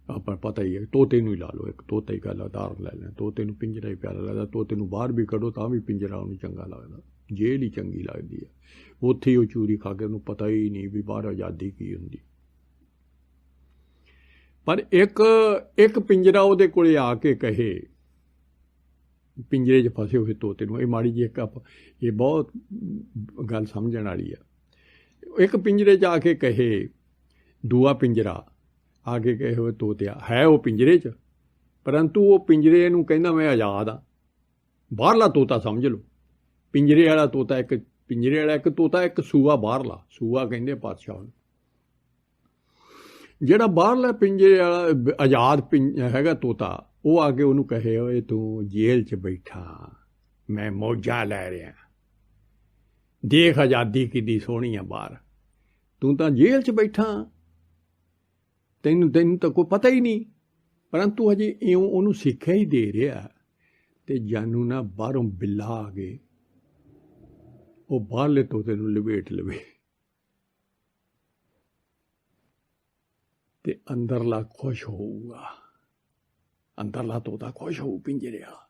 ਆਪਾਂ ਪਤਾ ਹੀ ਹੈ। ਤੋਤੇ ਨੂੰ ਹੀ ਲਾ ਲਓ, ਇੱਕ ਤੋਤਾ ਹੀ ਗੱਲ ਉਦਾਹਰਨ ਲੈ ਲੈਂ, ਤੋਤੇ ਨੂੰ ਪਿੰਜਰਾ ਹੀ ਪਿਆਰਾ ਲੱਗਦਾ। ਤੋਤੇ ਨੂੰ ਬਾਹਰ ਵੀ ਕੱਢੋ ਤਾਂ ਵੀ ਪਿੰਜਰਾ ਉਹਨੂੰ ਚੰਗਾ ਲੱਗਦਾ, ਜੇਲ੍ਹ ਹੀ ਚੰਗੀ ਲੱਗਦੀ ਹੈ। ਉੱਥੇ ਹੀ ਉਹ ਚੂਰੀ ਖਾ ਕੇ ਉਹਨੂੰ ਪਤਾ ਹੀ ਨਹੀਂ ਵੀ ਬਾਹਰ ਆਜ਼ਾਦੀ ਕੀ ਹੁੰਦੀ। ਪਰ ਇੱਕ ਪਿੰਜਰਾ ਉਹਦੇ ਕੋਲੇ ਆ ਕੇ ਕਹੇ, ਪਿੰਜਰੇ 'ਚ ਫਸੇ ਹੋਏ ਤੋਤੇ ਨੂੰ, ਇਹ ਮਾੜੀ ਜਿਹੀ ਇਹ ਬਹੁਤ ਗੱਲ ਸਮਝਣ ਵਾਲੀ ਆ। ਇੱਕ ਪਿੰਜਰੇ 'ਚ ਆ ਕੇ ਕਹੇ, ਦੂਆ ਪਿੰਜਰਾ ਆ ਕੇ ਕਹੇ ਹੋਏ ਤੋਤਿਆ ਹੈ ਉਹ ਪਿੰਜਰੇ 'ਚ, ਪਰੰਤੂ ਉਹ ਪਿੰਜਰੇ ਨੂੰ ਕਹਿੰਦਾ ਮੈਂ ਆਜ਼ਾਦ ਹਾਂ। ਬਾਹਰਲਾ ਤੋਤਾ ਸਮਝ ਲਓ, ਪਿੰਜਰੇ ਵਾਲਾ ਤੋਤਾ ਇੱਕ, ਪਿੰਜਰੇ ਵਾਲਾ ਇੱਕ ਤੋਤਾ, ਇੱਕ ਸੂਆ ਬਾਹਰਲਾ। ਸੂਆ ਕਹਿੰਦੇ ਪਾਤਸ਼ਾਹ ਨੂੰ। ਜਿਹੜਾ ਬਾਹਰਲਾ ਪਿੰਜਰੇ ਵਾਲਾ ਆਜ਼ਾਦ ਹੈਗਾ ਤੋਤਾ, ਉਹ ਆ ਕੇ ਉਹਨੂੰ ਕਹੇ, ਓਏ ਤੂੰ ਜੇਲ੍ਹ 'ਚ ਬੈਠਾ, ਮੈਂ ਮੌਜਾਂ ਲੈ ਰਿਹਾ, ਦੇਖ ਆਜ਼ਾਦੀ ਕਿੱਡੀ ਸੋਹਣੀ ਆ ਬਾਹਰ, ਤੂੰ ਤਾਂ ਜੇਲ੍ਹ 'ਚ ਬੈਠਾ, ਤੈਨੂੰ ਤਾਂ ਕੋਈ ਪਤਾ ਹੀ ਨਹੀਂ। ਪਰੰਤੂ ਹਜੇ ਇਉਂ ਉਹਨੂੰ ਸਿੱਖਿਆ ਹੀ ਦੇ ਰਿਹਾ, ਅਤੇ ਜਾਨੂੰ ਨਾ ਬਾਹਰੋਂ ਬਿੱਲਾ ਆ ਗਏ, ਉਹ ਬਾਹਰਲੇ ਤੋਤੇ ਨੂੰ ਲਪੇਟ ਲਵੇ ਅਤੇ ਅੰਦਰਲਾ ਖੁਸ਼ ਹੋਊਗਾ, ਅੰਦਰਲਾ ਤੋਤਾ ਖੁਸ਼ ਹੋਊ ਪਿੰਜਰੇ ਵਾਲਾ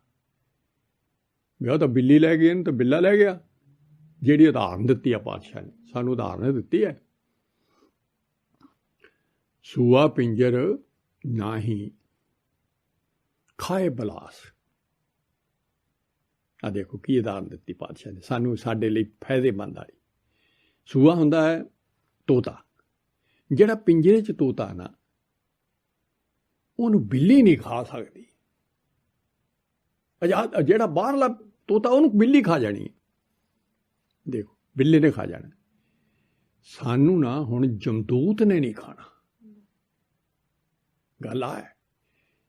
ਵੀ ਉਹ ਤਾਂ ਬਿੱਲੀ ਲੈ ਗਈ, ਇਹਨੂੰ ਤਾਂ ਬਿੱਲਾ ਲੈ ਗਿਆ। ਜਿਹੜੀ ਉਦਾਹਰਨ ਦਿੱਤੀ ਆ ਪਾਤਸ਼ਾਹ ਨੇ, ਸਾਨੂੰ ਉਦਾਹਰਨ ਦਿੱਤੀ ਹੈ, ਸੂਆ ਪਿੰਜਰ ਨਾ ਹੀ ਖਾਏ ਬਲਾਸ। ਆ ਦੇਖੋ ਕੀ ਉਦਾਹਰਨ ਦਿੱਤੀ ਪਾਤਸ਼ਾਹ ਨੇ ਸਾਨੂੰ, ਸਾਡੇ ਲਈ ਫਾਇਦੇਮੰਦ ਵਾਲੀ। ਸੂਆ ਹੁੰਦਾ ਹੈ ਤੋਤਾ, ਜਿਹੜਾ ਪਿੰਜਰੇ 'ਚ ਤੋਤਾ ਨਾ, ਉਹਨੂੰ ਬਿੱਲੀ ਨਹੀਂ ਖਾ ਸਕਦੀ। ਆਜ਼ਾਦ ਜਿਹੜਾ ਬਾਹਰਲਾ ਤੋਤਾ, ਉਹਨੂੰ ਬਿੱਲੀ ਖਾ ਜਾਣੀ। ਦੇਖੋ ਬਿੱਲੇ ਨੇ ਖਾ ਜਾਣਾ, ਸਾਨੂੰ ਨਾ ਹੁਣ ਜਮਦੂਤ ਨੇ ਨਹੀਂ ਖਾਣਾ। ਗੱਲ ਆ ਹੈ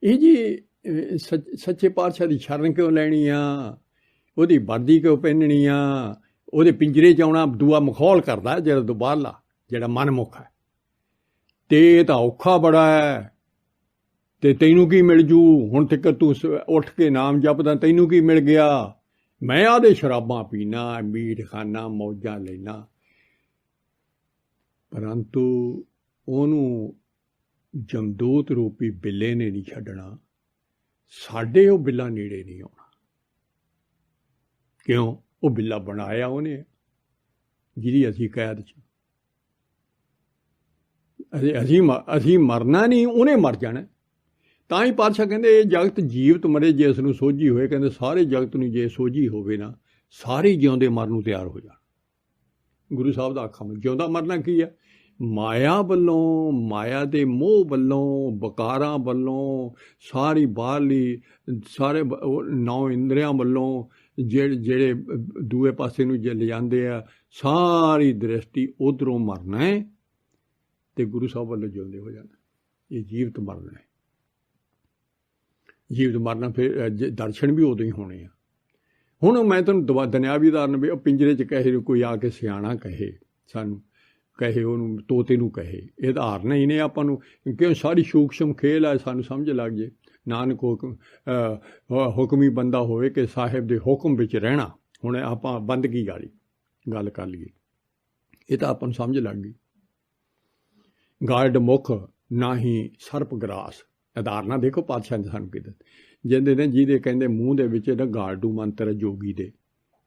ਇਹ ਜੀ, ਸੱਚੇ ਪਾਤਸ਼ਾਹ ਦੀ ਸ਼ਰਨ ਕਿਉਂ ਲੈਣੀ ਆ, ਉਹਦੀ ਵਰਦੀ ਕਿਉਂ ਪਹਿਨਣੀ ਆ, ਉਹਦੇ ਪਿੰਜਰੇ 'ਚ ਆਉਣਾ ਦੂਆ ਮਖੌਲ ਕਰਦਾ ਜਿਹੜਾ ਦੁਬਾਰਲਾ, ਜਿਹੜਾ ਮਨਮੁਖ ਹੈ। ਅਤੇ ਇਹ ਤਾਂ ਔਖਾ ਬੜਾ ਹੈ, ਅਤੇ ਤੈਨੂੰ ਕੀ ਮਿਲ ਜੂ, ਹੁਣ ਤੱਕ ਤੂੰ ਉੱਠ ਕੇ ਨਾਮ ਜਪਦਾ, ਤੈਨੂੰ ਕੀ ਮਿਲ ਗਿਆ, ਮੈਂ ਆਦੇ ਸ਼ਰਾਬਾਂ ਪੀਣਾ, ਮੀਟ ਖਾਣਾ, ਮੌਜਾਂ ਲੈਣਾ। ਪਰੰਤੂ ਉਹਨੂੰ ਜਮਦੂਤ ਰੂਪੀ ਬਿੱਲੇ ਨੇ ਨਹੀਂ ਛੱਡਣਾ, ਸਾਡੇ ਉਹ ਬਿੱਲਾ ਨੇੜੇ ਨਹੀਂ ਆਉਣਾ। ਕਿਉਂ? ਉਹ ਬਿੱਲਾ ਬਣਾਇਆ ਉਹਨੇ, ਜਿਹਦੀ ਅਸੀਂ ਕੈਦ 'ਚ। ਅਸੀਂ ਮਰਨਾ ਨਹੀਂ, ਉਹਨੇ ਮਰ ਜਾਣਾ। ਤਾਂ ਹੀ ਪਾਤਸ਼ਾਹ ਕਹਿੰਦੇ, ਇਹ ਜਗਤ ਜੀਵਤ ਮਰੇ ਜੇ ਇਸ ਨੂੰ ਸੋਝੀ ਹੋਏ। ਕਹਿੰਦੇ ਸਾਰੇ ਜਗਤ ਨੂੰ ਜੇ ਸੋਝੀ ਹੋਵੇ ਨਾ, ਸਾਰੇ ਜਿਉਂਦੇ ਮਰਨ ਨੂੰ ਤਿਆਰ ਹੋ ਜਾਣ। ਗੁਰੂ ਸਾਹਿਬ ਦਾ ਆਖਾਂ, ਜਿਉਂਦਾ ਮਰਨਾ ਕੀ ਹੈ? ਮਾਇਆ ਵੱਲੋਂ, ਮਾਇਆ ਦੇ ਮੋਹ ਵੱਲੋਂ, ਬਕਾਰਾਂ ਵੱਲੋਂ, ਸਾਰੀ ਬਾਹਰਲੀ, ਸਾਰੇ 9 ਇੰਦਰੀਆਂ ਵੱਲੋਂ ਜਿਹੜੇ ਦੂਏ ਪਾਸੇ ਨੂੰ ਜੇ ਲਿਜਾਂਦੇ ਆ, ਸਾਰੀ ਦ੍ਰਿਸ਼ਟੀ ਉੱਧਰੋਂ ਮਰਨਾ ਹੈ ਅਤੇ ਗੁਰੂ ਸਾਹਿਬ ਵੱਲੋਂ ਜਿਉਂਦੇ ਹੋ ਜਾਣਾ। ਇਹ ਜੀਵਤ ਮਰਨਾ ਹੈ। ਜੀਵਤ ਮਰਨਾ ਫਿਰ ਦਰਸ਼ਨ ਵੀ ਉਦੋਂ ਹੀ ਹੋਣੇ ਆ। ਹੁਣ ਮੈਂ ਤੁਹਾਨੂੰ ਦੁਨਿਆਵੀ ਉਦਾਹਰਨ ਵੀ, ਉਹ ਪਿੰਜਰੇ 'ਚ ਕਹੇ, ਕੋਈ ਆ ਕੇ ਸਿਆਣਾ ਕਹੇ ਸਾਨੂੰ, ਕਹੇ ਉਹਨੂੰ ਤੋਤੇ ਨੂੰ ਕਹੇ, ਇਹ ਉਦਾਹਰਨ ਹੀ ਨੇ ਆਪਾਂ ਨੂੰ, ਕਿਉਂ ਸਾਰੀ ਸੂਖਸ਼ਮ ਖੇਲ ਹੈ, ਸਾਨੂੰ ਸਮਝ ਲੱਗ ਜੇ। ਨਾਨਕ ਹੁਕਮੀ ਬੰਦਾ ਹੋਵੇ ਕਿ ਸਾਹਿਬ ਦੇ ਹੁਕਮ ਵਿੱਚ ਰਹਿਣਾ। ਹੁਣ ਆਪਾਂ ਬੰਦਗੀ ਵਾਲੀ ਗੱਲ ਕਰ ਲਈਏ, ਇਹ ਤਾਂ ਆਪਾਂ ਨੂੰ ਸਮਝ ਲੱਗ ਗਈ। ਗਾਰਡ ਮੁੱਖ ਨਾ ਹੀ ਸਰਪ ਗਰਾਸ, ਉਦਾਹਰਨਾਂ ਦੇਖੋ ਪਾਤਸ਼ਾਹ ਨੇ ਸਾਨੂੰ ਕਿਹਾ, ਜਿਹਦੇ ਨੇ ਜਿਹਦੇ ਕਹਿੰਦੇ ਮੂੰਹ ਦੇ ਵਿੱਚ ਇਹਦਾ ਗਾਰਡੂ ਮੰਤਰ ਜੋਗੀ ਦੇ,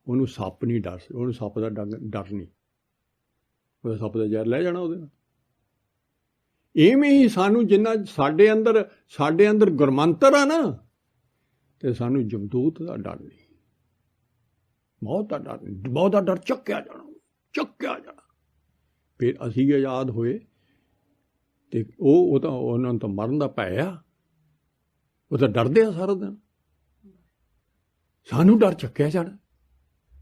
ਉਹਨੂੰ ਸੱਪ ਨਹੀਂ ਡਰ, ਉਹਨੂੰ ਸੱਪ ਦਾ ਡਰ ਨਹੀਂ, ਉਹਦਾ ਸੱਪ ਦਾ ਜ਼ਹਿਰ ਲੈ ਜਾਣਾ ਉਹਦੇ ਨਾਲ। ਇਵੇਂ ਹੀ ਸਾਨੂੰ ਜਿੰਨਾ ਸਾਡੇ ਅੰਦਰ ਗੁਰਮੰਤਰ ਆ ਨਾ, ਅਤੇ ਸਾਨੂੰ ਜਮਦੂਤ ਦਾ ਡਰ ਨਹੀਂ, ਮੌਤ ਦਾ ਡਰ ਨਹੀਂ। ਮੌਤ ਦਾ ਡਰ ਚੱਕਿਆ ਜਾਣਾ। ਫਿਰ ਅਸੀਂ ਆਜ਼ਾਦ ਹੋਏ ਅਤੇ ਉਹ ਤਾਂ ਉਹਨਾਂ ਨੂੰ ਤਾਂ ਮਰਨ ਦਾ ਭੈ ਆ, ਉਹ ਤਾਂ ਡਰਦੇ ਆ ਸਾਰਾ ਦਿਨ। ਸਾਨੂੰ ਡਰ ਚੱਕਿਆ ਜਾਣਾ,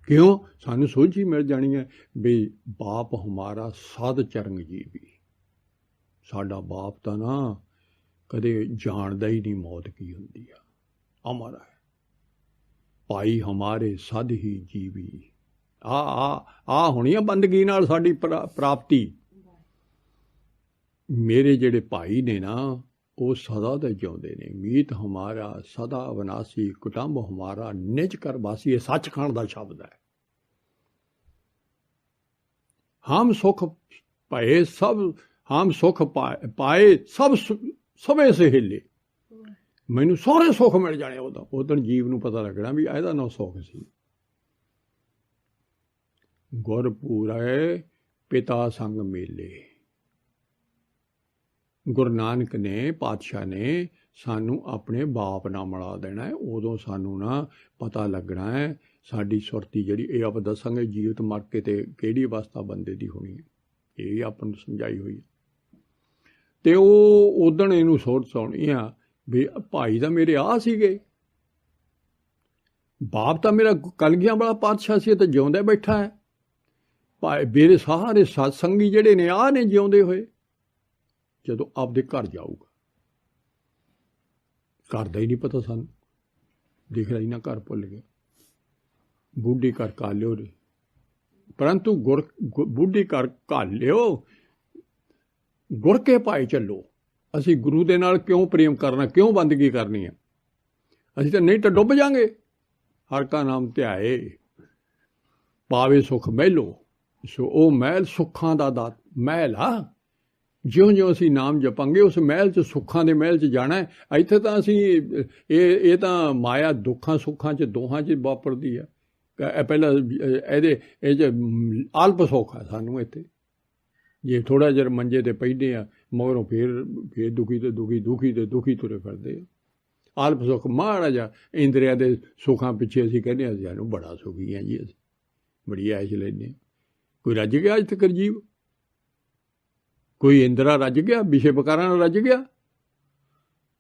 ਕਿਉਂ? ਸਾਨੂੰ ਸੋਝੀ ਮਿਲ ਜਾਣੀ ਹੈ ਵੀ ਬਾਪ ਹਮਾਰਾ ਸਾਧ ਚਰਨਜੀਵੀ, ਸਾਡਾ ਬਾਪ ਤਾਂ ਨਾ ਕਦੇ ਜਾਣਦਾ ਹੀ ਨਹੀਂ ਮੌਤ ਕੀ ਹੁੰਦੀ ਆ, ਅਮਰ ਹੈ। ਭਾਈ ਹਮਾਰੇ ਸਦ ਹੀ ਜੀਵੀ, ਆ ਹੋਣੀ ਆ ਬੰਦਗੀ ਨਾਲ ਸਾਡੀ ਪ੍ਰਾਪਤੀ। ਮੇਰੇ ਜਿਹੜੇ ਭਾਈ ਨੇ ਨਾ, ਉਹ ਸਦਾ ਦੇ ਜਿਉਂਦੇ ਨੇ। ਮੀਤ ਹਮਾਰਾ ਸਦਾ ਅਵਨਾਸੀ, ਕੁਟੰਬ ਹਮਾਰਾ ਨਿਜ ਕਰ ਵਾਸੀ। ਇਹ ਸੱਚਖੰਡ ਦਾ ਸ਼ਬਦ ਹੈ। ਹਮ ਸੁਖ ਪਏ ਸਭ, ਹਮ ਸੁਖ ਪਾਏ ਸਭ ਸਭੇ ਸਹੇਲੇ। ਮੈਨੂੰ ਸਾਰੇ ਸੁੱਖ ਮਿਲ ਜਾਣੇ। ਉਦੋਂ ਜੀਵ ਨੂੰ ਪਤਾ ਲੱਗਣਾ ਵੀ ਇਹਦਾ ਨਾ ਸੁੱਖ ਸੀ। ਗੁਰ ਪੂਰੇ ਪਿਤਾ ਸੰਗ ਮੇਲੇ। ਗੁਰੂ ਨਾਨਕ ਨੇ, ਪਾਤਸ਼ਾਹ ਨੇ ਸਾਨੂੰ ਆਪਣੇ ਬਾਪ ਨਾਲ ਮਿਲਾ ਦੇਣਾ ਹੈ। ਉਦੋਂ ਸਾਨੂੰ ਨਾ ਪਤਾ ਲੱਗਣਾ ਹੈ ਸਾਡੀ ਸੁਰਤੀ ਜਿਹੜੀ, ਇਹ ਆਪਾਂ ਦੱਸਾਂਗੇ ਜੀਵਤ ਮਰ ਕੇ ਤੇ ਕਿਹੜੀ ਅਵਸਥਾ ਬੰਦੇ ਦੀ ਹੋਣੀ ਹੈ, ਇਹ ਆਪਾਂ ਨੂੰ ਸਮਝਾਈ ਹੋਈ ਹੈ। ਅਤੇ ਉਹ ਉਦਣ ਇਹਨੂੰ ਸੋਚ ਆਉਣੀ ਆ ਵੀ ਭਾਈ ਤਾਂ ਮੇਰੇ ਆ ਸੀਗੇ, ਬਾਪ ਤਾਂ ਮੇਰਾ ਕਲਗੀਆਂ ਵਾਲਾ ਪਾਤਸ਼ਾਹ ਸੀ, ਤਾਂ ਜਿਉਂਦਾ ਬੈਠਾ ਹੈ। ਮੇਰੇ ਸਾਰੇ ਸਤਸੰਗੀ ਜਿਹੜੇ ਨੇ ਆਹ ਨੇ ਜਿਉਂਦੇ ਹੋਏ। ਜਦੋਂ ਆਪਦੇ ਘਰ ਜਾਊਗਾ घर का ही नहीं पता सानू, दिख रही ना घर भुल गया, बूढ़ी घर कालिओ रे, परंतु बूढ़ी घर कालिओ गुर के पाए चलो। असी गुरु दे नाल क्यों प्रेम करना, क्यों बंदगी करनी है, असी तो नहीं तो डुब जाएंगे। हर का नाम ध्याए पावे सुख महलो, सो ओ महल सुखां दा दात महल आ। ज्यों ज्यों असी नाम जपांगे उस महल च, सुखां दे महल च जाना है। इत्थे तां असी ये तां माया दुखां सुखां च दोहां च वापरदी है। पहला ये अल्प सुख है सानू इत्थे, जे थोड़ा जिर मंजे ते पैंदे आ मगरों फिर दुखी ते दुखी, दुखी ते दुखी तुरे फिरदे आ। अल्प सुख माड़ा जा इंद्रिया दे सुखां पिछे असी कहने सानू बड़ा सुखी है जी, असी बड़ी ऐश लैने। कोई रज गया अज तक जीव, कोई इंद्रा रज गया, विषय विकारां नाल रज गया,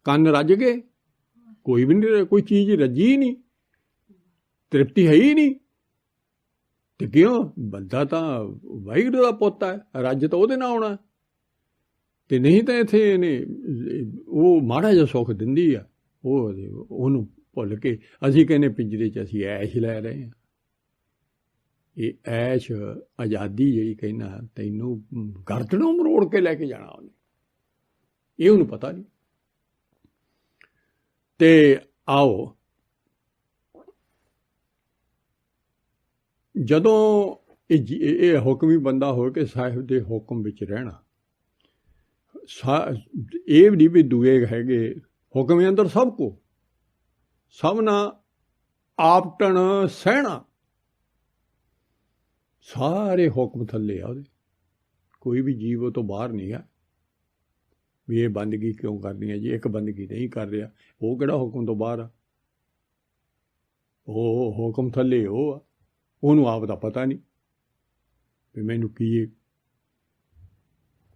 कन्न रज गए, कोई भी नहीं, कोई चीज़ रजी ही नहीं, तृप्ति है ही नहीं। तो क्यों, बंदा तो वाहिगुरू का पुੱਤ है, रज तो ਉਹਦੇ ਨਾਲ आना। तो नहीं तो इत्थे वो माड़ा जिहा सुख दिंदी आ, ਉਹਨੂੰ भुल के असी कहने पिंजरे च असी ऐश लै रहे हैं। ये ऐश आज़ादी जी कहना तैनू गर्दनों मरोड़ के लैके जाना उन्हें, ये उन्हें पता नहीं। ते आओ जदों ये हुक्मी बंदा हो के साहिब के हुक्म विच रहना, ये नहीं भी दुए हैगे हुक्म अंदर सब को, सब ना आपटन सहना, सारे हुक्म थले आ, कोई भी जीव तो बाहर नहीं है भी ये बंदगी क्यों करनी है जी, एक बंदगी नहीं कर रहा, वो किहड़ा हुक्म तो बाहर आ, वो हुक्म थले वो आ, ਉਹਨੂੰ ਆਪ ਦਾ ਪਤਾ ਨਹੀਂ ਵੀ ਮੈਨੂੰ ਕੀ ਹੈ।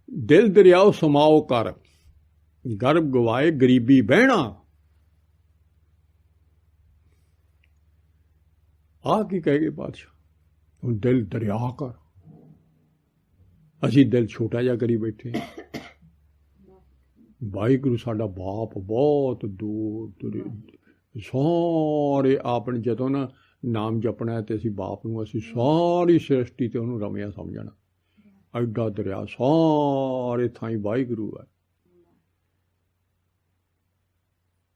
ਦਿਲ ਦਰਿਆਓ ਸਮਾਓ ਕਰ, ਗਰਭ ਗਵਾਏ ਗਰੀਬੀ ਬਹਿਣਾ। ਆ ਕੀ ਕਹੇਗੇ ਪਾਤਸ਼ਾਹ, ਹੁਣ ਦਿਲ ਦਰਿਆ ਕਰ। ਅਸੀਂ ਦਿਲ ਛੋਟਾ ਜਿਹਾ ਕਰੀ ਬੈਠੇ ਹਾਂ। ਵਾਹਿਗੁਰੂ ਸਾਡਾ ਬਾਪ ਬਹੁਤ ਦੂਰ ਸਾਰੇ ਆਪਣੇ ਜਦੋਂ ਨਾ नाम जपना है तो असी बाप नूं असी सारी सृष्टि ते उन्होंने रमिया समझना, एडा दरिया सारे थाई वाहिगुरू है,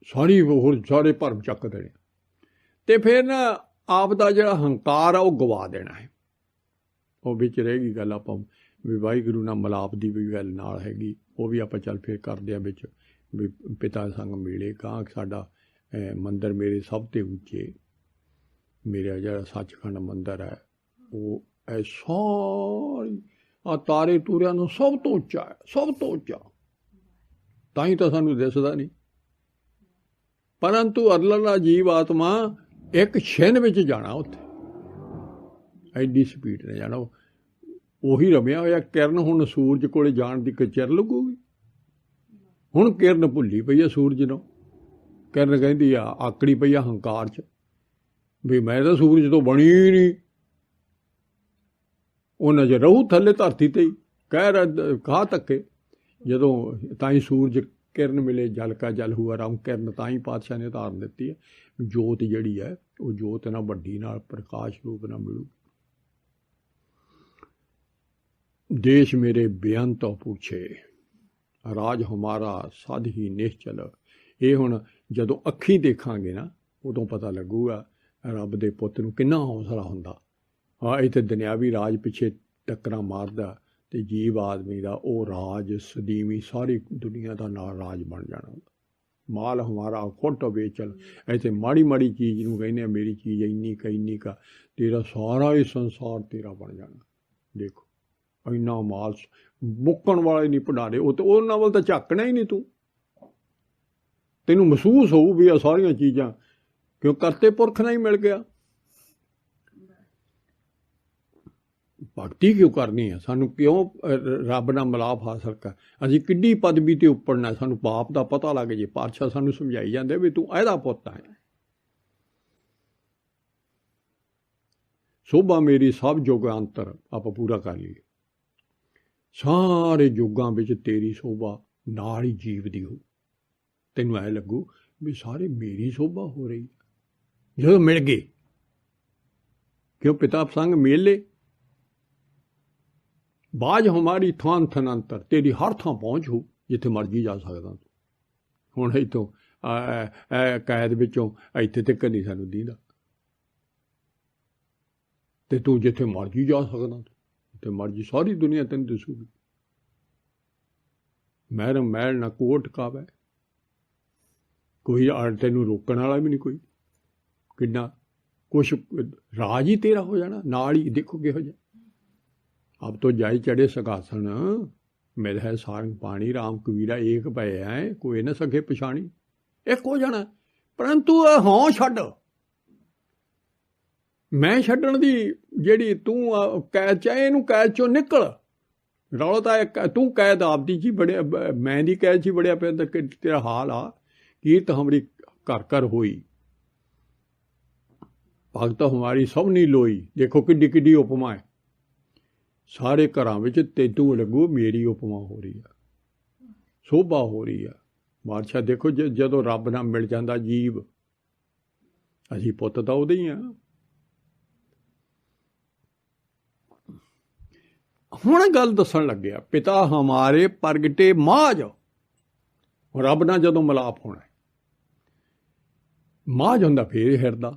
सारी होर सारे भरम चक देने। तो फिर ना आप दा जिहड़ा हंकार आ वो गवा देना है। वो बिच रहेगी गल आपां भी वाहिगुरू नाल मिलाप दी भी गल नाल हैगी, वो भी आपां चल फिर करदे आ बिच भी पिता संग मिले कहाँ साडा मंदिर मेरे सब ते उच्चे, मेरा जरा सचखंड मंदिर है वो है सारी आ तारे तूरिया सब तो उच्चा है, सब तो उच्चा, ताई तो सानू दिसदा नहीं। परंतु अरला जीव आत्मा एक छिन विच जाना, उत्थे एडी स्पीड ने जाना। उही रमिया होया किरण हुण सूरज कोले जाण दी चिर लगूगी। हुण किरण भुल्ली पई है सूरज नूं, किरण कहंदी आ आकड़ी पई आ हंकार च भी मैं तो सूरज तो बनी ही नहीं, वो नजर रहू थले धरती ते ही कह रहा कहा तके। जदों ताई सूरज किरण मिले जल का जल हुआ राम, किरण ताई पातशाह ने धारण दिती है, जोत जिहड़ी है वो जोत ना वड्डी नाल प्रकाश रूप ना मिलू। देश मेरे बेअंत पूछे, राज हमारा साध ही निश्चल। ये हुण जदों अखी देखांगे ना उदों पता लगूगा रब दे पुੱਤ ਨੂੰ किन्ना हौसला हुंदा। हाँ इत्थे दुनियावी राज पिछे टक्करां मारदा ते जीव आदमी दा ओ राज सदीवी सारी दुनिया दा नाल राज बन जाना। माल हमारा खुट बेचल, ऐसे माड़ी माड़ी चीज़ नूं कहने मेरी चीज़ इन्नी का तेरा सारा ही संसार तेरा बन जाना। देखो इन्ना माल मुक्कण वाले नहीं भंडारे, वो तो उन्हां वल तां झाकना ही नहीं, तू तैनूं महसूस होऊ भी आ सारियां चीज़ां क्यों करते पुरख नहीं मिल गया। भगती क्यों करनी है, सानू क्यों रब नाल मिलाप हासिल कर, असीं किड्डी पदवी ते उपरना, सानू पाप दा पता लग जे। पातशाह सानू समझाई जांदे भी तू एहदा पुੱਤ है। शोभा मेरी सब युगांतर आप पूरा कर लीए, सारे युगां विच तेरी शोभा नाल ही जीव दी हो। तैनूं ऐ लगू भी सारे मेरी शोभा हो रही जो मिल गए, क्यों पिता संग मेले बाज हमारी थान थनांतर, तेरी हर थां पहुँच हो जिथे मर्जी जा सकदा तूं। हुण इत्थों कैद विचों इत्थे तक नहीं सानूं दींदा, ते तूं जिथे मर्जी जा सकदा, जिथे मर्जी सारी दुनिया तैनूं दसूगी। महरम महल ना कोट कावै, कोई तैनूं रोकण वाला भी नहीं कोई। किन्ना कुछ राज ही तेरा हो जाना नाल ही। देखो किहो जिहा अब तो जाई चढ़े सगासन, मिल है सारंग पानी, राम कबीरा एक पए हैं, कोई न सके पछाणी। एक हो जाना, परंतु हों छड्ड, मैं छड्डण दी ਜਿਹੜੀ ਤੂੰ कैद च ਇਹਨੂੰ कैद चों निकल। रौला ਤਾਂ तू कैद आपदी जी बड़े, मैं दी कैद जी बड़िया पे तेरा हाल आ। कीरत हमरी घर घर होई, भगत हमारी सब नहीं लोई। देखो किड्डी किड्डी उपमा है, सारे घरां विच तैनूं लगू मेरी उपमा हो रही है, शोभा हो रही है। बादशाह देखो जदों रब नाल मिल जांदा जीव, असीं पुੱਤ ਤਾਂ ਉਹਦੇ ही हाँ। ਹੁਣ गल दसन लग्या, पिता हमारे प्रगटे माज। रब नाल जदों मिलाप होना, माज हुंदा फेर हिरदा।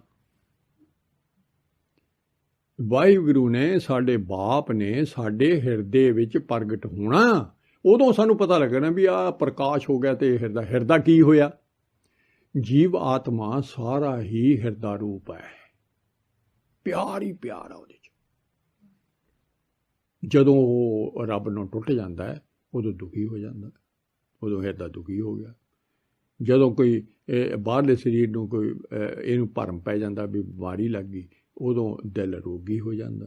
वाहिगुरू ने साडे बाप ने साडे हिरदे विच प्रगट होना, उदों सानूं पता लगना भी आ प्रकाश हो गया। तो हिरदा, हिरदा की होया? जीव आत्मा सारा ही हिरदा रूप है, प्यार ही प्यार आ। जदों वो रब नूं टुट जाता है उदों दुखी हो जाता, उदों हिरदा दुखी हो गया। जदों कोई बाहरले शरीर नूं कोई इहनूं भरम पै जाता भी बीमारी लग गई, उदों दिल रोगी हो जाता,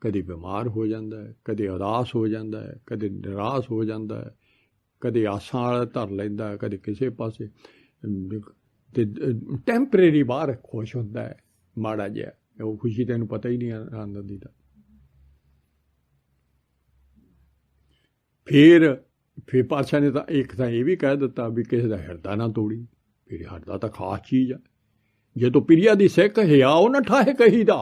कदे बीमार हो जाता है, कदे उदास हो जाता है, कदे निराश हो जाता है, कदे आसां वाला धर लैंदा है, कदे किसी पासे टैंपरेरी बाहर खुश होता है माड़ा जिहा, वो खुशी तैनूं पता ही नहीं आनंद दी। फिर पातशाह ने तो एक तो यह भी कह दिता भी किसी का हिरदा ना तोड़ी। फिर हिरदा तो खास चीज़ है, जे तो पिरिया दी सिख हियाओ न ठाहे कही दा,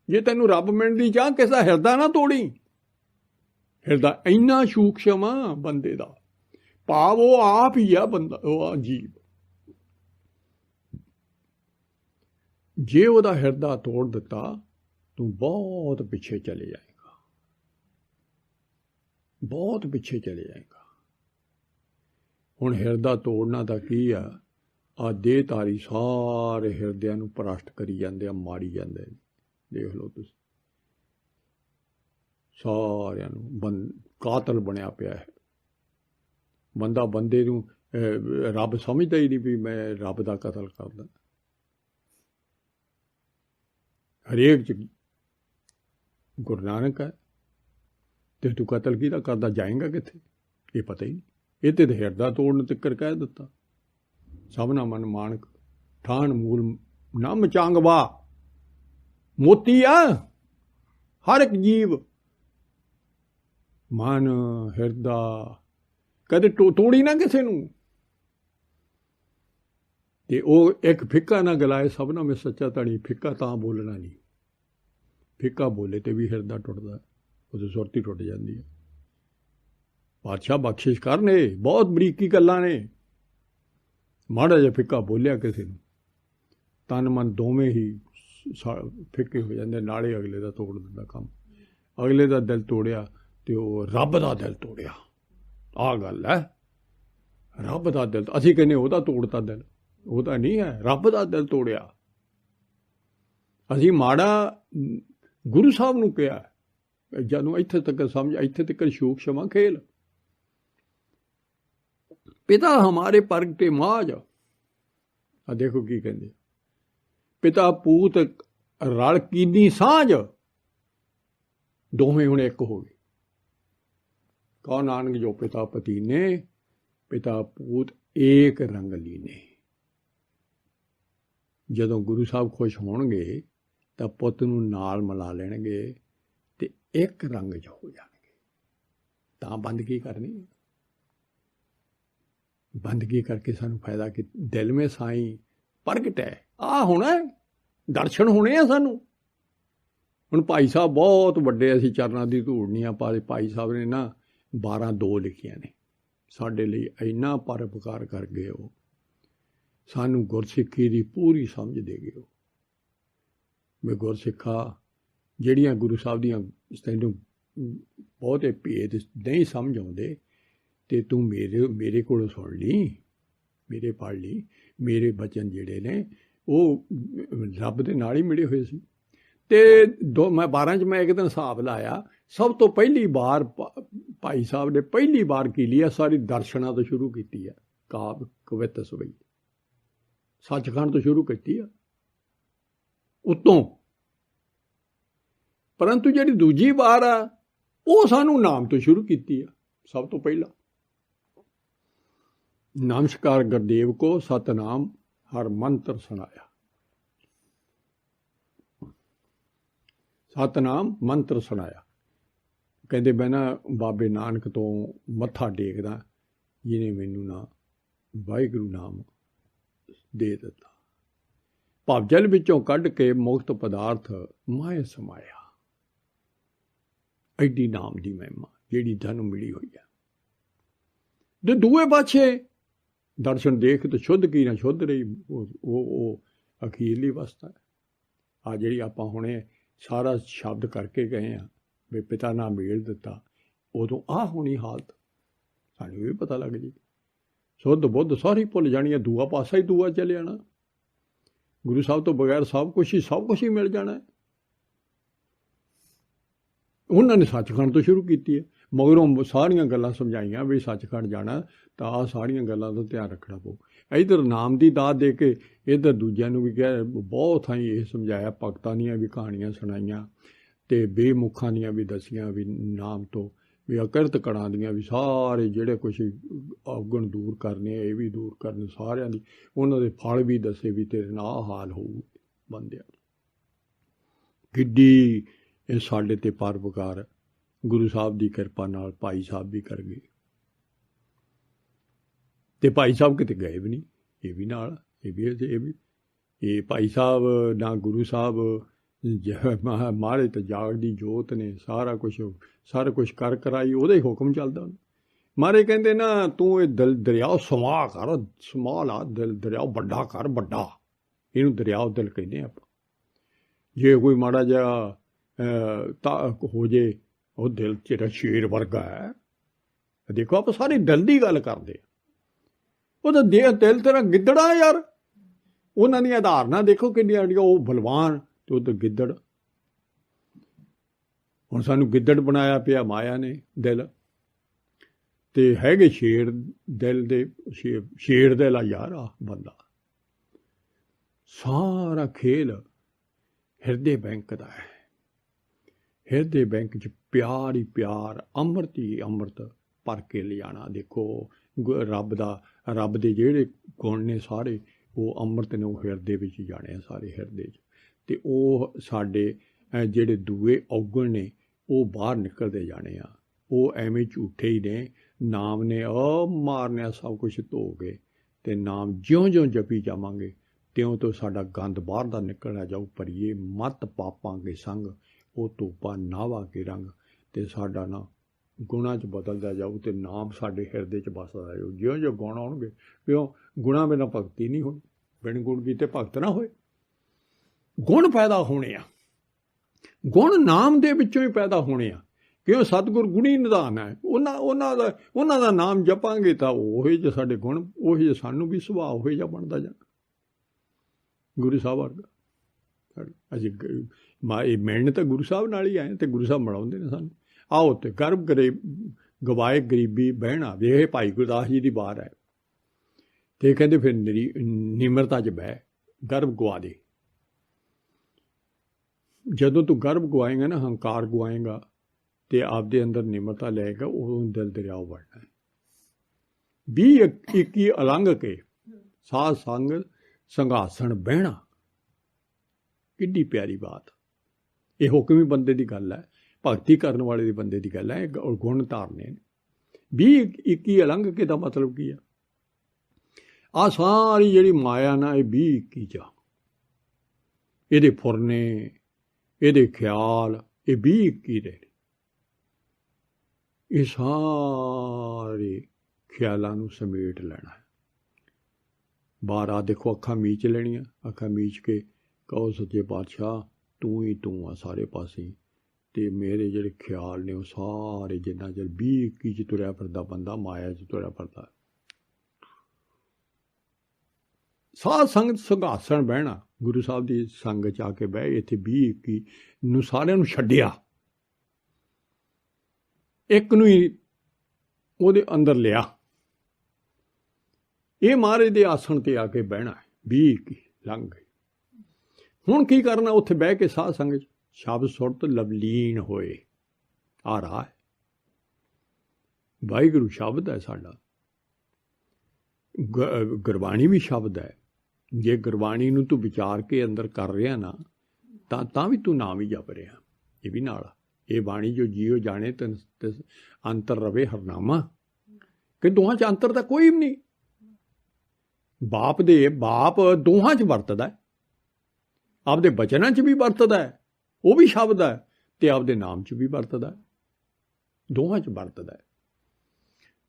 जे तैनूं रब मिलदी चाह किसी का हिरदा ना तोड़ी। हिरदा इन्ना सूक्ष्म आ बंदे दा, भाव वो आप ही आ बंदा, वो जीव। जे उहदा हिरदा तोड़ दिता तू बहुत पिछे चले जाए, बहुत पिछे चले जाएगा। हुण हिरदा तोड़ना तो की आ देहधारी सारे हिरदियां नूं भ्रष्ट करी जांदे, मारी जांदे। देख लो तुसीं, सारियां नूं कातल बनिया पिया है बंदा। बंदे नूं रब समझदा ही नहीं भी मैं रब दा कतल करदा। हरेक च गुरु नानक है, तो तू कतल किहदा करदा, जाएगा कित्थे? ये पता ही नहीं। ये तो हिरदा तोड़न तिकर कह दिता। सबना मन मानक ठाण मूल ना मचांगवा, मोती आ हर एक जीव। मन हिरदा कदे तोड़ी ना किसी नूं, ते ओ एक फिक्का ना गलाए सबना में सच्चा धनी। फिक्का तां बोलना नहीं, फिक्का बोले तो भी हिरदा टुटदा, उसे सुरती टुट जाती है। बादशाह बख्शिश करने बहुत बरीकी गल्लां ने। माड़ा जिहा फिक्का बोलिया किसी नूं, तन मन दोवें ही फिक्के हो जाते, नाले अगले का तोड़ दिंदा काम। अगले का दिल तोड़िया तो रब का दिल तोड़िया। आ गल है, रब का दिल। असीं कहने उहदा तोड़ता दिल, उहदा नहीं है, रब का दिल तोड़िया। असीं माड़ा गुरु साहब नूं कहा, जदों इत्थे तक समझ, इत्थे तक सूक्ष्म खेल। पिता हमारे प्रगटे माज। आ देखो की कहंदे, पिता पूत रल कीनी साझ, दोवें हुण एक हो गए। कहो नानक जो पिता पति ने, पिता पूत एक रंग लीने। जदों गुरु साहब खुश होणगे तां पुੱਤ नूं नाल मिला लैणगे ते एक रंग च हो जाणगे। तां बंदगी करनी, बंदगी करके सानू फायदा कि दिल में साईं प्रगट है, आ होना है, दर्शन होने हैं सानू। हुण भाई साहब बहुत वड्डे, असीं चरनां दी धूड़ नहीं पा रहे। भाई साहब ने ना 12:2 लिखियां ने, साडे लई इन्ना परोपकार कर गए हो, सानू गुरसिੱਖੀ दी पूरी समझ दे गए हो। वे गुरसिੱਖਾ ਜਿਹੜੀਆਂ गुरु साहब दीयां तैनूं बहुते भेद नहीं समझ आउंदे ते तू मेरे कोलों सुन ली, मेरे पढ़ ली। मेरे बचन जिहड़े ने वो रब दे नाल ही मिले हुए सी। ते मैं 12 च मैं एक दिन हिसाब लाया, सब तो पहली बार भाई साहब ने पहली बार की लिया सारी दर्शनां तो शुरू की है, काव्य कवित सवई सचखंड तो शुरू की है उत्तों। परंतु जिहड़ी दूजी बार आ वो सानू नाम तो शुरू की है। सब तो पहला नमस्कार गुरदेव को सतनाम हर मंत्र सुनाया। सतनाम मंत्र सुनाया कहते मैं ना बाबे नानक तो मत्था टेकदा, जिन्हें मैनू ना वाहिगुरू नाम दे दिता। भवजल विचों कढ़ के मुक्त पदार्थ माए समाया। एडी नाम की महिमा जिहड़ी सानू मिली हुई है। ते दूए पाछे दर्शन देख तो शुद्ध की ना शुद्ध रही, वो अखीरली अवस्था है। आ जिहड़ी आपां हुणे सारा शब्द करके गए हैं भी पिता ना मेल दिता, उदों आ होनी हालत सानू भी पता लग जी। शुद्ध बुद्ध सारी भुल जानी है, दूआ पासा ही दूआ चले जाना। गुरु साहब तो बगैर सब कुछ ही मिल जाना है। उन्होंने सचखंड तो शुरू की है, मगरों सारिया गल्लां समझाइयां भी सचखंड जाना तो आ सारिया गल्लां का ध्यान रखना पो। इधर नाम की दात दे के इधर दूजिਆਂ भी कह बहुत थाई ये समझाया, भगतां दीयां भी कहानियां सुनाइयां ते बेमुखां दीयां भी दसियां भी नाम तो भी अकिरत कणां दीयां भी सारे जिहड़े कुछ अवगुण दूर करने ये भी दूर करने सारियां दी, उन्हां दे फल भी दसे भी तेरे नाल आ हाल होऊ बंदियां। किड्डी ये साडे ते परोपकार गुरु साहब की किरपा नाल भाई साहब भी कर गए। ते भाई साहब किते गए भी नहीं, ये भी नाल ये भाई साहब ना गुरु साहब मारे तो जागदी जोत ने सारा कुछ कर कराई, उहदा ही हुक्म चलदा। मारे कहंदे ना तू ये दरिया समा कर, समा ला दरिया बड़ा कर, बड़ा इहनूं दरिया दिल कहंदे आपां। जे कोई माड़ा जिहा हो जे वो दिल तेरा शेर वर्गा है। देखो आप सारी दिल की गल करते, वो दिल तेरा गिद्दड़ा यार। उन्हों दी धारणा देखो किन्नियां वो बलवान ते उधर गिद्दड़। हुण सानू गिद्दड़ बनाया पिया माया ने दिल, ते हैगे शेर दिल दे, शेर दिल आ यार आ बंदा। सारा खेल हिरदे बैंक का है। हिरदे बैंक च प्यार ही प्यार, अमृत ही अमृत भर के ले आना। देखो रब दे जिहड़े गुण ने सारे वो अमृत ने वो हिरदे विच जाने सारे हिरदे च। ते वो साडे जिहड़े दूए अवगुण ने वो बाहर निकलते जाने आ। वो एवें झूठे ही ने, नाम ने मारने सब कुछ धो के ते नाम ज्यों ज्यों जपी जावांगे त्यों तो साडा गंद बाहर दा निकलना जाऊ। भरीए मत पापां के संग वो धूपा नावा के रंग, ते साडा ना गुणा च बदलता जाऊ ते नाम साडे हिरदे च बसदा जाऊ। ज्यों ज्यों गुण आउणगे, क्यों गुणा बिना भगती नहीं होनी, बिन गुण कीते भगत ना होए। गुण पैदा होने आ, गुण नाम दे विचों ही पैदा होने आ। क्यों सतगुर गुणी निधान है, उन्हां दा नाम जपांगे तां ओही जे साडे गुण, ओही जे सानू भी सुभाਅ ओही जिहा बनदा जाना गुरु साहब वर्गा। असीं मिलने तो गुरु साहब नाल ही आए, तो गुरु साहब मिलाउंदे ने सानू। आओ तो गर्भ गवाए गरीबी बहना, वे भाई गुरदास जी की बार है। तो कहते फिर निमरता च बह, गर्भ गवा दे। जदों तू गर्भ गवाएगा ना, हंकार गवाएगा तो आपदे अंदर निमरता लेगा, उदों दिल दरिया बढ़ना है। 20-21 अलंघ के साध संग संघासन बहना, किड्डी प्यारी बात। ये हुक्म ही बंदे की गल है, भगती करने वाले दी बंदे की गल है, गुण धारने। 20-21 अलंघ के दा मतलब की है? ਆ ਸਾਰੀ ਜਿਹੜੀ ਮਾਇਆ ਨਾ ਇਹ 20-21 ਚ ਇਹਦੇ ਫੁਰਨੇ ਇਹਦੇ ਖਿਆਲ ਇਹ 20-21 ਦੇ ਇਹ ਸਾਰੇ ਖਿਆਲਾਂ ਨੂੰ ਸਮੇਟ ਲੈਣਾ ਹੈ। ਬਾਹਰ ਆ ਦੇਖੋ ਅੱਖਾਂ ਮੀਚ ਲੈਣੀਆਂ, ਅੱਖਾਂ ਮੀਚ ਕੇ ਕਹੋ ਸੱਚੇ ਪਾਤਸ਼ਾਹ ਤੂੰ ਹੀ ਤੂੰ ਆ ਸਾਰੇ ਪਾਸੇ, ਤੇ ਮੇਰੇ ਜਿਹੜੇ ਖਿਆਲ ਨੇ ਉਹ ਸਾਰੇ ਜਿੰਨਾ ਚਿਰ 20-21 ਚ ਤੁਰਿਆ ਫਿਰਦਾ ਬੰਦਾ ਮਾਇਆ ਚ ਤੁਰਿਆ ਫਿਰਦਾ। ਸਾਧ ਸੰਗਤ ਸਿੰਘਾਸਣ ਬਹਿਣਾ, ਗੁਰੂ ਸਾਹਿਬ ਦੀ ਸੰਗਤ ਚ ਆ ਕੇ ਬਹਿ, ਇੱਥੇ 20-21 ਨੂੰ ਸਾਰਿਆਂ ਨੂੰ ਛੱਡਿਆ, ਇੱਕ ਨੂੰ ਹੀ ਉਹਦੇ ਅੰਦਰ ਲਿਆ। ਇਹ ਮਹਾਰਾਜ ਦੇ ਆਸਣ ਤੇ ਆ ਕੇ ਬਹਿਣਾ, 20-21 ਲੰਘ ਗਏ। ਹੁਣ ਕੀ ਕਰਨਾ? ਉੱਥੇ ਬਹਿ ਕੇ ਸਾਧ ਸੰਗਤ ਸ਼ਬਦ ਸੁਰਤ ਲਵਲੀਨ ਹੋਏ। ਆ ਰਾਹ ਹੈ, ਵਾਹਿਗੁਰੂ ਸ਼ਬਦ ਹੈ ਸਾਡਾ, ਗੁਰਬਾਣੀ ਵੀ ਸ਼ਬਦ ਹੈ। ਜੇ ਗੁਰਬਾਣੀ ਨੂੰ ਤੂੰ ਵਿਚਾਰ ਕੇ ਅੰਦਰ ਕਰ ਰਿਹਾ ਨਾ ਤਾਂ ਵੀ ਤੂੰ ਨਾਮ ਹੀ ਜਪ ਰਿਹਾ। ਇਹ ਵੀ ਨਾਲ ਇਹ ਬਾਣੀ ਜੋ ਜੀਓ ਜਾਣੇ ਤੇ ਅੰਤਰ ਰਵੇ ਹਰਨਾਮਾ, ਕਿ ਦੋਹਾਂ ਚ ਅੰਤਰ ਤਾਂ ਕੋਈ ਵੀ ਨਹੀਂ। ਬਾਪ ਦੋਹਾਂ ਚ ਵਰਤਦਾ, ਆਪਦੇ ਬਚਨਾਂ ਚ ਵੀ ਵਰਤਦਾ ਹੈ, ਉਹ ਵੀ ਸ਼ਬਦ ਹੈ, ਤੇ ਆਪਦੇ ਨਾਮ ਚ ਵੀ ਵਰਤਦਾ, ਦੋਹਾਂ ਚ ਵਰਤਦਾ।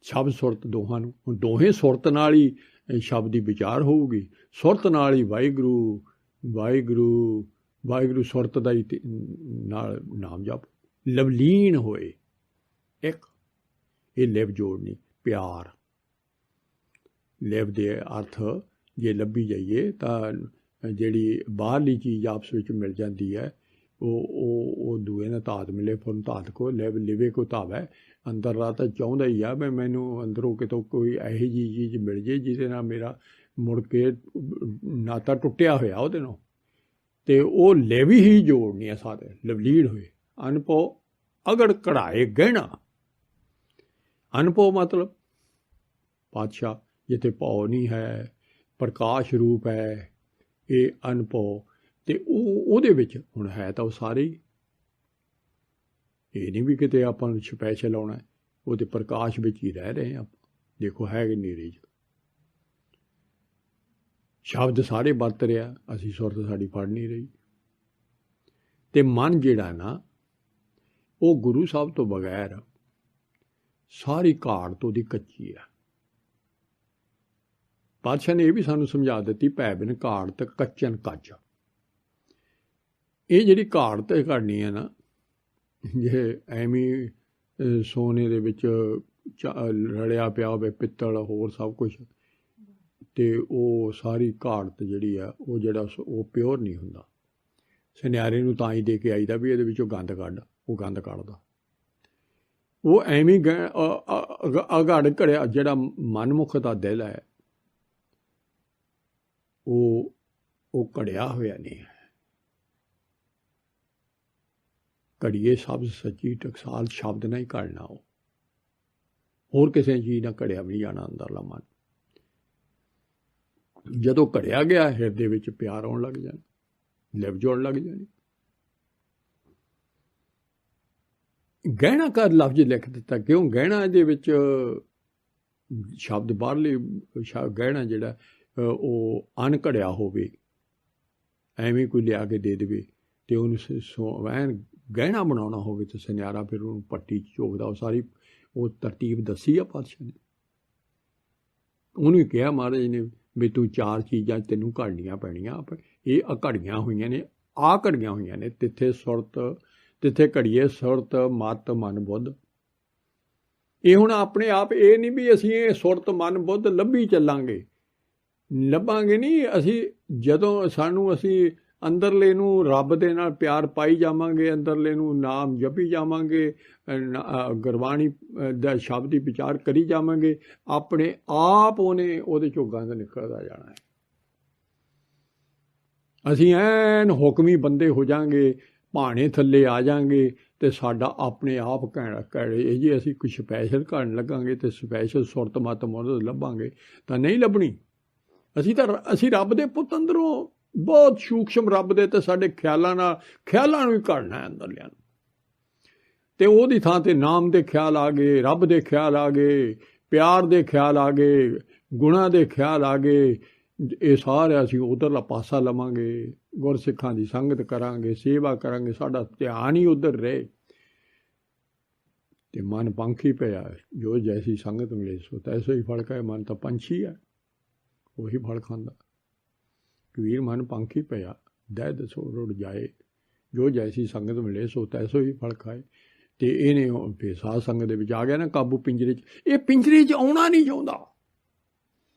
ਸ਼ਬਦ ਸੁਰਤ ਦੋਹਾਂ ਨੂੰ, ਹੁਣ ਦੋਹੇ ਸੁਰਤ ਨਾਲ ਹੀ ਸ਼ਬਦ ਦੀ ਵਿਚਾਰ ਹੋਊਗੀ, ਸੁਰਤ ਨਾਲ ਹੀ ਵਾਹਿਗੁਰੂ ਵਾਹਿਗੁਰੂ ਵਾਹਿਗੁਰੂ ਸੁਰਤ ਦਾ ਹੀ ਨਾਲ ਨਾਮ ਜਪ। ਲਵਲੀਨ ਹੋਏ ਇੱਕ, ਇਹ ਲਿਵ ਜੋੜਨੀ ਪਿਆਰ। ਲਿਵ ਦੇ ਅਰਥ ਜੇ ਲੱਭੀ ਜਾਈਏ ਤਾਂ ਜਿਹੜੀ ਬਾਹਰਲੀ ਚੀਜ਼ ਆਪਸ ਵਿੱਚ ਮਿਲ ਜਾਂਦੀ ਹੈ, ਉਹ ਦੂਏ ਨਾਲ ਧਾਤ ਮਿਲੇ ਫੁਰਨ ਧਾਤ ਕੋ ਲਿਵ ਲਿਵੇ ਕੋ ਧਾਵੈ। ਅੰਦਰ ਰਾਹ ਤਾਂ ਚਾਹੁੰਦਾ ਹੀ ਆ ਵੀ ਮੈਨੂੰ ਅੰਦਰੋਂ ਕਿਤੋਂ ਕੋਈ ਇਹੋ ਜਿਹੀ ਚੀਜ਼ ਮਿਲ ਜੇ ਜਿਹਦੇ ਨਾਲ ਮੇਰਾ ਮੁੜ ਕੇ ਨਾਤਾ ਟੁੱਟਿਆ ਹੋਇਆ ਉਹਦੇ ਨਾਲ, ਤੇ ਉਹ ਲਿਵ ਹੀ ਜੋੜਨੀ ਆ ਸਾਰੇ। ਲਵਲੀਨ ਹੋਏ ਅਨਭਉ ਅਗੜ ਕਢਾਏ ਗਹਿਣਾ। ਅਨਭਉ ਮਤਲਬ ਪਾਤਸ਼ਾਹ ਜਿੱਥੇ ਭਉ ਨਹੀਂ ਹੈ, ਪ੍ਰਕਾਸ਼ ਰੂਪ ਹੈ, ਇਹ ਅਨਭਉ। ਤੇ ਉਹਦੇ ਵਿੱਚ ਹੁਣ ਹੈ ਤਾਂ ਉਹ ਸਾਰੇ ਹੀ, ਇਹ ਨਹੀਂ ਵੀ ਕਿਤੇ ਆਪਾਂ ਨੂੰ ਸਪੈਸ਼ਲ ਆਉਣਾ, ਉਹਦੇ ਪ੍ਰਕਾਸ਼ ਵਿੱਚ ਹੀ ਰਹਿ ਰਹੇ ਆਪਾਂ। ਦੇਖੋ ਹੈ ਕਿ ਨੇਰੇ 'ਚ ਸ਼ਬਦ ਸਾਰੇ ਵਰਤ ਰਿਹਾ, ਅਸੀਂ ਸੁਰਤ ਸਾਡੀ ਫੜ ਨਹੀਂ ਰਹੀ। ਤੇ ਮਨ ਜਿਹੜਾ ਨਾ ਉਹ ਗੁਰੂ ਸਾਹਿਬ ਤੋਂ ਬਗੈਰ ਸਾਰੀ ਘਾੜ ਤੋਂ ਦੀ ਕੱਚੀ ਆ। ਪਾਤਸ਼ਾਹ ਨੇ ਇਹ ਵੀ ਸਾਨੂੰ ਸਮਝਾ ਦਿੱਤੀ, ਭੈ ਬਿਨ ਘਾੜ ਤੇ ਕੱਚਨ ਕੱਚ। ਇਹ ਜਿਹੜੀ ਘਾੜ ਤੇ ਘੜਨੀ ਹੈ ਨਾ, ਜੇ ਐਵੇਂ ਸੋਨੇ ਦੇ ਵਿੱਚ ਰਲਿਆ ਪਿਆ ਹੋਵੇ ਪਿੱਤਲ ਹੋਰ ਸਭ ਕੁਛ, ਤੇ ਉਹ ਸਾਰੀ ਘਾੜਤ ਜਿਹੜੀ ਆ ਉਹ ਜਿਹੜਾ ਉਹ ਪਿਓਰ ਨਹੀਂ ਹੁੰਦਾ। ਸੁਨਿਆਰੇ ਨੂੰ ਤਾਂ ਹੀ ਦੇ ਕੇ ਆਈਦਾ ਵੀ ਇਹਦੇ ਵਿੱਚੋਂ ਗੰਦ ਕੱਢ, ਉਹ ਗੰਦ ਕੱਢਦਾ। ਉਹ ਐਵੇਂ ਅਗੜ ਘੜਿਆ ਜਿਹੜਾ ਮਨਮੁਖ ਦਾ ਦਿਲ ਹੈ ਉਹ ਘੜਿਆ ਹੋਇਆ ਨਹੀਂ ਹੈ। ਘੜੀਏ ਸ਼ਬਦ ਸੱਚੀ ਟਕਸਾਲ ਸ਼ਬਦ ਨਾਲ ਹੀ ਘੜਨਾ, ਉਹ ਹੋਰ ਕਿਸੇ ਚੀਜ਼ ਨਾਲ ਘੜਿਆ ਵੀ ਨਹੀਂ ਜਾਣਾ ਅੰਦਰਲਾ ਮਨ। ਜਦੋਂ ਘੜਿਆ ਗਿਆ ਹਿਰਦੇ ਵਿੱਚ ਪਿਆਰ ਆਉਣ ਲੱਗ ਜਾਣਾ, ਲਿਵ ਜੋੜਨ ਲੱਗ ਜਾਣੀ। ਗਹਿਣਾ ਕਰ ਲਫ਼ਜ਼ ਲਿਖ ਦਿੱਤਾ, ਕਿਉਂ? ਗਹਿਣਾ ਇਹਦੇ ਵਿੱਚ ਸ਼ਬਦ ਬਾਹਰਲੇ ਗਹਿਣਾ ਜਿਹੜਾ ਉਹ ਅਣਘੜਿਆ ਹੋਵੇ, ਐਵੇਂ ਕੋਈ ਲਿਆ ਕੇ ਦੇ ਦੇਵੇ ਤੇ ਉਹਨੂੰ ਐਨ ਗਹਿਣਾ ਬਣਾਉਣਾ ਹੋਵੇ ਤਾਂ ਸੁਨਿਆਰਾ ਫਿਰ ਉਹਨੂੰ ਪੱਟੀ ਝੋਕਦਾ। ਉਹ ਸਾਰੀ ਉਹ ਤਰਤੀਬ ਦੱਸੀ ਆ ਪਾਤਸ਼ਾਹ ਨੇ, ਉਹਨੂੰ ਕਿਹਾ ਮਹਾਰਾਜ ਨੇ ਵੀ ਤੂੰ ਚਾਰ ਚੀਜ਼ਾਂ ਤੈਨੂੰ ਘੜਨੀਆਂ ਪੈਣੀਆਂ। ਇਹ ਘੜੀਆਂ ਹੋਈਆਂ ਨੇ, ਘੜੀਆਂ ਹੋਈਆਂ ਨੇ। ਤਿੱਥੇ ਸੁਰਤ, ਤਿੱਥੇ ਘੜੀਏ ਸੁਰਤ ਮਤ ਮਨ ਬੁੱਧ। ਇਹ ਹੁਣ ਆਪਣੇ ਆਪ ਇਹ ਨਹੀਂ ਵੀ ਅਸੀਂ ਇਹ ਸੁਰਤ ਮਨ ਬੁੱਧ ਲੱਭੀ ਚੱਲਾਂਗੇ, ਲੱਭਾਂਗੇ ਨਹੀਂ ਅਸੀਂ। ਜਦੋਂ ਸਾਨੂੰ ਅਸੀਂ ਅੰਦਰਲੇ ਨੂੰ ਰੱਬ ਦੇ ਨਾਲ ਪਿਆਰ ਪਾਈ ਜਾਵਾਂਗੇ, ਅੰਦਰਲੇ ਨੂੰ ਨਾਮ ਜਪੀ ਜਾਵਾਂਗੇ, ਗੁਰਬਾਣੀ ਦਾ ਸ਼ਬਦ ਦੀ ਵਿਚਾਰ ਕਰੀ ਜਾਵਾਂਗੇ, ਆਪਣੇ ਆਪ ਉਹਦੇ ਚੋਂ ਗੰਦ ਨਿਕਲਦਾ ਜਾਣਾ ਹੈ। ਅਸੀਂ ਐਨ ਹੁਕਮੀ ਬੰਦੇ ਹੋ ਜਾਵਾਂਗੇ, ਭਾਣੇ ਥੱਲੇ ਆ ਜਾਵਾਂਗੇ, ਤੇ ਸਾਡਾ ਆਪਣੇ ਆਪ ਕਹਿਣੇ ਜੇ ਅਸੀਂ ਕੁਛ ਸਪੈਸ਼ਲ ਕਰਨ ਲੱਗਾਂਗੇ ਤੇ ਸਪੈਸ਼ਲ ਸੁਰਤ ਮਤ ਮੁੱਢ ਲੱਭਾਂਗੇ ਤਾਂ ਨਹੀਂ ਲੱਭਣੀ। ਅਸੀਂ ਰੱਬ ਦੇ ਪੁੱਤ ਅੰਦਰੋਂ ਬਹੁਤ ਸੂਖਸ਼ਮ ਰੱਬ ਦੇ, ਤੇ ਸਾਡੇ ਖਿਆਲਾਂ ਨੂੰ ਹੀ ਘੜਨਾ ਹੈ ਅੰਦਰ ਲਿਆ। ਤੇ ਉਹਦੀ ਥਾਂ ਤੇ ਨਾਮ ਦੇ ਖਿਆਲ ਆ ਗਏ, ਰੱਬ ਦੇ ਖਿਆਲ ਆ ਗਏ, ਪਿਆਰ ਦੇ ਖਿਆਲ ਆ ਗਏ, ਗੁਣਾਂ ਦੇ ਖਿਆਲ ਆ ਗਏ, ਇਹ ਸਾਰਾ ਅਸੀਂ ਉਧਰਲਾ ਪਾਸਾ ਲਵਾਂਗੇ, ਗੁਰਸਿੱਖਾਂ ਦੀ ਸੰਗਤ ਕਰਾਂਗੇ, ਸੇਵਾ ਕਰਾਂਗੇ, ਸਾਡਾ ਧਿਆਨ ਹੀ ਉਧਰ ਰਹੇ ਤੇ ਮਨ ਪੰਖੀ ਪਿਆ। ਜੋ ਜੈਸੀ ਸੰਗਤ ਮਿਲੇ ਸੋ ਤੈਸੋ ਹੀ ਫਲ ਖਾਏ। ਮਨ ਤਾਂ ਪੰਛੀ ਹੈ, ਉਹੀ ਫਲ ਖਾਂਦਾ। ਕਬੀਰ ਮਨ ਪੰਖੀ ਪਿਆ ਦਹਿ ਦਸੋ ਰੁੜ ਜਾਏ, ਜੋ ਜੈਸੀ ਸੰਗਤ ਮਿਲੇ ਸੋ ਤੈਸੋ ਹੀ ਫਲ ਖਾਏ। ਤੇ ਇਹਨੇ ਫਿਰ ਸਾਧ ਸੰਗਤ ਦੇ ਵਿੱਚ ਆ ਗਿਆ ਨਾ ਕਾਬੂ ਪਿੰਜਰੇ 'ਚ। ਇਹ ਪਿੰਜਰੇ 'ਚ ਆਉਣਾ ਨਹੀਂ ਚਾਹੁੰਦਾ,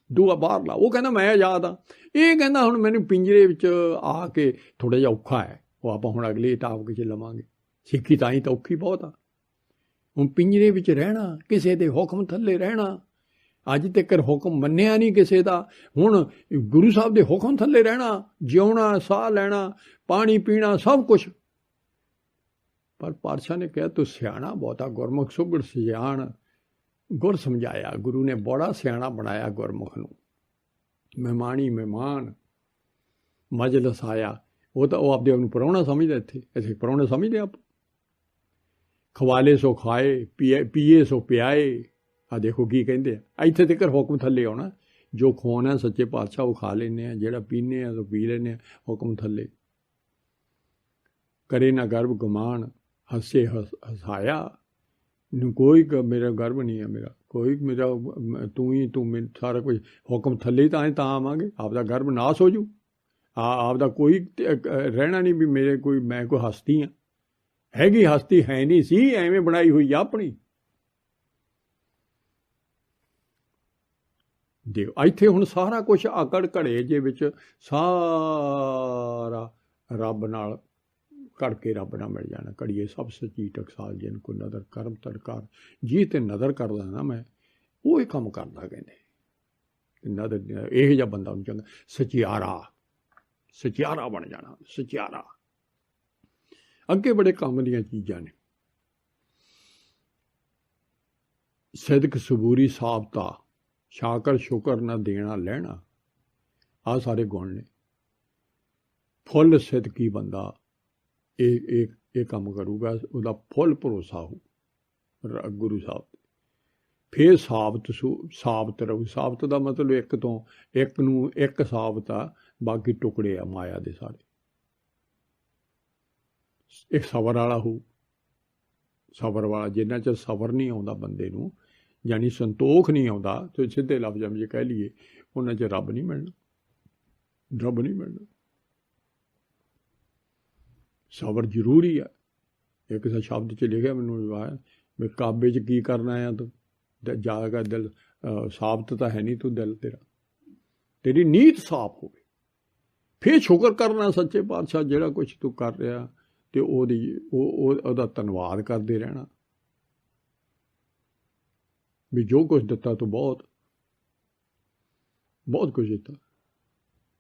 ਦੂਆ ਬਾਹਰਲਾ। ਉਹ ਕਹਿੰਦਾ ਮੈਂ ਆਜ਼ਾਦ ਹਾਂ, ਇਹ ਕਹਿੰਦਾ ਹੁਣ ਮੈਨੂੰ ਪਿੰਜਰੇ ਵਿੱਚ ਆ ਕੇ ਥੋੜ੍ਹਾ ਜਿਹਾ ਔਖਾ ਹੈ। ਉਹ ਆਪਾਂ ਹੁਣ ਅਗਲੇ ਟਾਪਕ 'ਚ ਲਵਾਂਗੇ। ਸਿੱਖੀ ਤਾਂ ਹੀ ਤਾਂ ਔਖੀ ਬਹੁਤ ਆ। ਹੁਣ ਪਿੰਜਰੇ ਵਿੱਚ ਰਹਿਣਾ, ਕਿਸੇ ਦੇ ਹੁਕਮ ਥੱਲੇ ਰਹਿਣਾ। ਅੱਜ ਤੱਕ ਹੁਕਮ ਮੰਨਿਆ ਨਹੀਂ ਕਿਸੇ ਦਾ, ਹੁਣ ਗੁਰੂ ਸਾਹਿਬ ਦੇ ਹੁਕਮ ਥੱਲੇ ਰਹਿਣਾ, ਜਿਉਣਾ, ਸਾਹ ਲੈਣਾ, ਪਾਣੀ ਪੀਣਾ, ਸਭ ਕੁਛ। ਪਰ ਪਾਤਸ਼ਾਹ ਨੇ ਕਿਹਾ ਤੂੰ ਸਿਆਣਾ ਬਹੁਤਾ, ਗੁਰਮੁਖ ਸੁਗੜ ਸਿਆਣ। ਗੁਰ ਸਮਝਾਇਆ, ਗੁਰੂ ਨੇ ਬੜਾ ਸਿਆਣਾ ਬਣਾਇਆ ਗੁਰਮੁਖ ਨੂੰ। ਮਹਿਮਾਨੀ ਮਹਿਮਾਨ, ਮਜਲਿਸ ਆਇਆ, ਉਹ ਤਾਂ ਉਹ ਆਪਦੇ ਆਪ ਨੂੰ ਪ੍ਰਾਹੁਣਾ ਸਮਝਦਾ। ਇੱਥੇ ਅਸੀਂ ਪ੍ਰਾਹੁਣੇ ਸਮਝਦੇ ਆਪ। ਖਵਾਲੇ ਸੋ ਖਾਏ, ਪੀਏ ਸੋ ਪਿਆਏ। ਆ ਦੇਖੋ ਕੀ ਕਹਿੰਦੇ ਆ, ਇੱਥੇ ਤੱਕ ਹੁਕਮ ਥੱਲੇ ਆਉਣਾ। ਜੋ ਖਵਾਉਣਾ ਸੱਚੇ ਪਾਤਸ਼ਾਹ ਉਹ ਖਾ ਲੈਂਦੇ ਆ, ਜਿਹੜਾ ਪੀਂਦੇ ਆ ਉਹ ਪੀ ਲੈਂਦੇ ਆ, ਹੁਕਮ ਥੱਲੇ। ਕਰੇ ਨਾ ਗਰਭ ਗੁਮਾਨ, ਹੱਸੇ ਹਸਾਇਆ ਨੂੰ ਕੋਈ ਮੇਰਾ ਗਰਭ ਨਹੀਂ ਹੈ, ਮੇਰਾ ਕੋਈ, ਮੇਰਾ ਤੂੰ ਹੀ ਤੂੰ, ਮੈਨੂੰ ਸਾਰਾ ਕੁਝ ਹੁਕਮ ਥੱਲੇ ਤਾਂ ਆਵਾਂਗੇ। ਆਪਦਾ ਗਰਭ ਨਾਸ ਹੋ ਜੂ, ਆਪਦਾ ਕੋਈ ਰਹਿਣਾ ਨਹੀਂ ਵੀ ਮੇਰੇ ਕੋਈ, ਮੈਂ ਕੋਈ ਹਸਤੀ ਹਾਂ। ਹੈਗੀ ਹਸਤੀ ਹੈ ਨਹੀਂ ਸੀ, ਐਵੇਂ ਬਣਾਈ ਹੋਈ ਆ ਆਪਣੀ। ਦੇਖੋ ਇੱਥੇ ਹੁਣ ਸਾਰਾ ਕੁਛ ਆਕੜ ਘੜੇ ਜੇ ਵਿੱਚ ਸਾਰਾ ਰੱਬ ਨਾਲ ਘੜ ਕੇ ਰੱਬ ਨਾਲ ਮਿਲ ਜਾਣਾ। ਘੜੀਏ ਸਭ ਸੱਚੀ ਟਕਸਾਲ ਜਿਨ ਕੋ ਨਦਰ ਕਰਮ ਤੜਕਾਰ। ਜੀ ਤੇ ਨਦਰ ਕਰਦਾ ਨਾ ਮੈਂ, ਉਹ ਹੀ ਕੰਮ ਕਰਦਾ। ਕਹਿੰਦੇ ਨਦਰ ਇਹੋ ਜਿਹਾ ਬੰਦਾ ਉਹਨੂੰ ਚੰਗਾ ਸਚਿਆਰਾ, ਸਚਿਆਰਾ ਬਣ ਜਾਣਾ। ਸਚਿਆਰਾ ਅੱਗੇ ਬੜੇ ਕੰਮ ਦੀਆਂ ਚੀਜ਼ਾਂ ਨੇ। ਸਿਦਕ ਸਬੂਰੀ ਸਾਬਤਾ, ਸ਼ਾਕਰ ਸ਼ੁਕਰ ਨਾ ਦੇਣਾ ਲੈਣਾ, ਆਹ ਸਾਰੇ ਗੁਣ ਨੇ। ਫੁੱਲ ਸਿਦਕੀ ਬੰਦਾ ਇਹ ਕੰਮ ਕਰੂਗਾ, ਉਹਦਾ ਫੁੱਲ ਭਰੋਸਾ ਹੋ ਗੁਰੂ ਸਾਹਿਬ। ਫਿਰ ਸਾਬਤ ਰਹੂ। ਸਾਬਤ ਦਾ ਮਤਲਬ ਇੱਕ ਤੋਂ ਇੱਕ ਨੂੰ ਇੱਕ ਸਾਬਤ ਆ, ਬਾਕੀ ਟੁਕੜੇ ਆ ਮਾਇਆ ਦੇ ਸਾਰੇ। ਇੱਕ ਸਬਰ ਵਾਲਾ ਹੋ। ਸਬਰ ਵਾਲਾ, ਜਿੰਨਾ ਚਿਰ ਸਬਰ ਨਹੀਂ ਆਉਂਦਾ ਬੰਦੇ ਨੂੰ, ਯਾਨੀ ਸੰਤੋਖ ਨਹੀਂ ਆਉਂਦਾ, ਤੇ ਸਿੱਧੇ ਲਫ਼ਜ਼ਾਂ ਵਿੱਚ ਕਹਿ ਲਈਏ ਉਹਨਾਂ 'ਚ ਰੱਬ ਨਹੀਂ ਮਿਲਣਾ। ਰੱਬ ਨਹੀਂ ਮਿਲਣਾ। ਸਬਰ ਜ਼ਰੂਰੀ ਆ। ਇੱਕ ਸ਼ਬਦ 'ਚ ਲਿਖਿਆ ਮੈਨੂੰ ਵੀ ਕਾਬੇ 'ਚ ਕੀ ਕਰਨਾ ਆ ਤੂੰ, ਜਾ ਕੇ ਦਿਲ ਸਾਬਤ ਤਾਂ ਹੈ ਨਹੀਂ ਤੂੰ, ਦਿਲ ਤੇਰੀ ਨੀਤ ਸਾਫ਼ ਹੋਵੇ। ਫਿਰ ਸ਼ੁਕਰ ਕਰਨਾ ਸੱਚੇ ਪਾਤਸ਼ਾਹ ਜਿਹੜਾ ਕੁਛ ਤੂੰ ਕਰ ਰਿਹਾ, ਤੇ ਉਹਦਾ ਧੰਨਵਾਦ ਕਰਦੇ ਰਹਿਣਾ ਵੀ ਜੋ ਕੁਛ ਦਿੱਤਾ ਤੂੰ ਬਹੁਤ ਬਹੁਤ ਕੁਛ ਦਿੱਤਾ।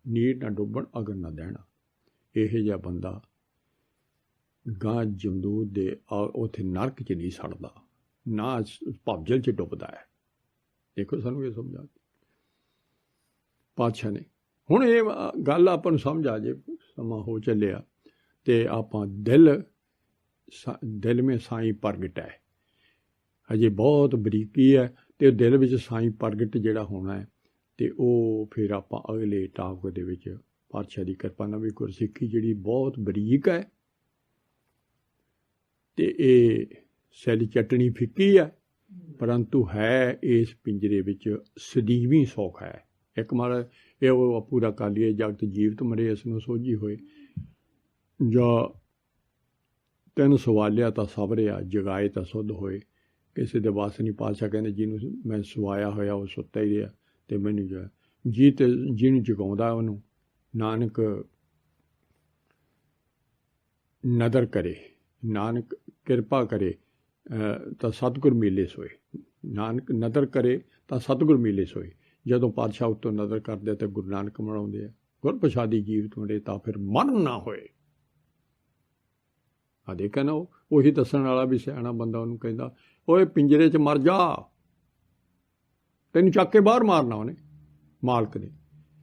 ਨੀਰ ਨਾ ਡੁੱਬਣ ਅਗਨ ਨਾ ਦੇਣਾ। ਇਹੋ ਜਿਹਾ ਬੰਦਾ ਗਾਂ ਜਮਦੂਤ ਦੇ ਉੱਥੇ ਨਰਕ 'ਚ ਨਹੀਂ ਸੜਦਾ, ਨਾ ਭਵਜਲ 'ਚ ਡੁੱਬਦਾ ਹੈ। ਦੇਖੋ ਸਾਨੂੰ ਇਹ ਸਮਝਾ ਪਾਤਸ਼ਾਹ ਨੇ। ਹੁਣ ਇਹ ਗੱਲ ਆਪਾਂ ਨੂੰ ਸਮਝ ਆ ਜੇ, ਸਮਾਂ ਹੋ ਚੱਲਿਆ ਤੇ ਆਪਾਂ ਦਿਲ ਮੇ ਸਾਈਂ ਪ੍ਰਗਟ ਹੈ। ਹਜੇ ਬਹੁਤ ਬਰੀਕੀ ਹੈ ਤੇ ਦਿਲ ਵਿੱਚ ਸਾਈਂ ਪ੍ਰਗਟ ਜਿਹੜਾ ਹੋਣਾ ਹੈ, ਤੇ ਉਹ ਫਿਰ ਆਪਾਂ ਅਗਲੇ ਟਾਪਕ ਦੇ ਵਿੱਚ ਪਾਤਸ਼ਾਹ ਦੀ ਕਿਰਪਾ ਨਾਲ ਵੀ ਗੁਰਸਿੱਖੀ ਜਿਹੜੀ ਬਹੁਤ ਬਰੀਕ ਹੈ, ਤੇ ਇਹ ਸੈਲ ਚਟਣੀ ਫਿੱਕੀ ਹੈ, ਪਰੰਤੂ ਹੈ ਇਸ ਪਿੰਜਰੇ ਵਿੱਚ ਸਦੀਵੀ ਸੁੱਖ ਹੈ। ਇੱਕ ਮਾਰ ਇਹ ਉਹ ਪੂਰਾ ਕਰ ਲਈਏ, ਜਗਤ ਜੀਵਤ ਮਰੇ ਇਸ ਨੂੰ ਸੋਝੀ ਹੋਏ। ਜਾਂ ਤੈਨੂੰ ਸਵਾਲਿਆ ਤਾਂ ਸਬਰਿਆ, ਜਗਾਏ ਤਾਂ ਸੁੱਧ ਹੋਏ। ਕਿਸੇ ਦੇ ਵੱਸ ਨਹੀਂ। ਪਾਤਸ਼ਾਹ ਕਹਿੰਦੇ ਜਿਹਨੂੰ ਮੈਂ ਸਵਾਇਆ ਹੋਇਆ ਉਹ ਸੁੱਤਾ ਹੀ ਰਿਹਾ, ਤੇ ਮੈਨੂੰ ਜੋ ਜਿਹਨੂੰ ਜਗਾਉਂਦਾ ਉਹਨੂੰ ਨਾਨਕ ਨਦਰ ਕਰੇ, ਨਾਨਕ ਕਿਰਪਾ ਕਰੇ ਤਾਂ ਸਤਿਗੁਰ ਮਿਲੇ ਸੋਏ। ਨਾਨਕ ਨਦਰ ਕਰੇ ਤਾਂ ਸਤਿਗੁਰ ਮਿਲੇ ਸੋਏ। ਜਦੋਂ ਪਾਤਸ਼ਾਹ ਉੱਤੋਂ ਨਦਰ ਕਰਦੇ ਤਾਂ ਗੁਰੂ ਨਾਨਕ ਮਨਾਉਂਦੇ ਆ, ਗੁਰ ਪ੍ਰਸਾਦੀ ਜੀਵਤ ਮਰੇ ਤਾਂ ਫਿਰ ਮਰਨ ਨਾ ਹੋਏ। ਆ ਦੇਖਿਆ ਨਾ, ਉਹੀ ਦੱਸਣ ਵਾਲਾ ਵੀ ਸਿਆਣਾ ਬੰਦਾ ਉਹਨੂੰ ਕਹਿੰਦਾ ਓਏ ਪਿੰਜਰੇ 'ਚ ਮਰ ਜਾ, ਤੈਨੂੰ ਚੱਕ ਕੇ ਬਾਹਰ ਮਾਰਨਾ ਉਹਨੇ, ਮਾਲਕ ਨੇ।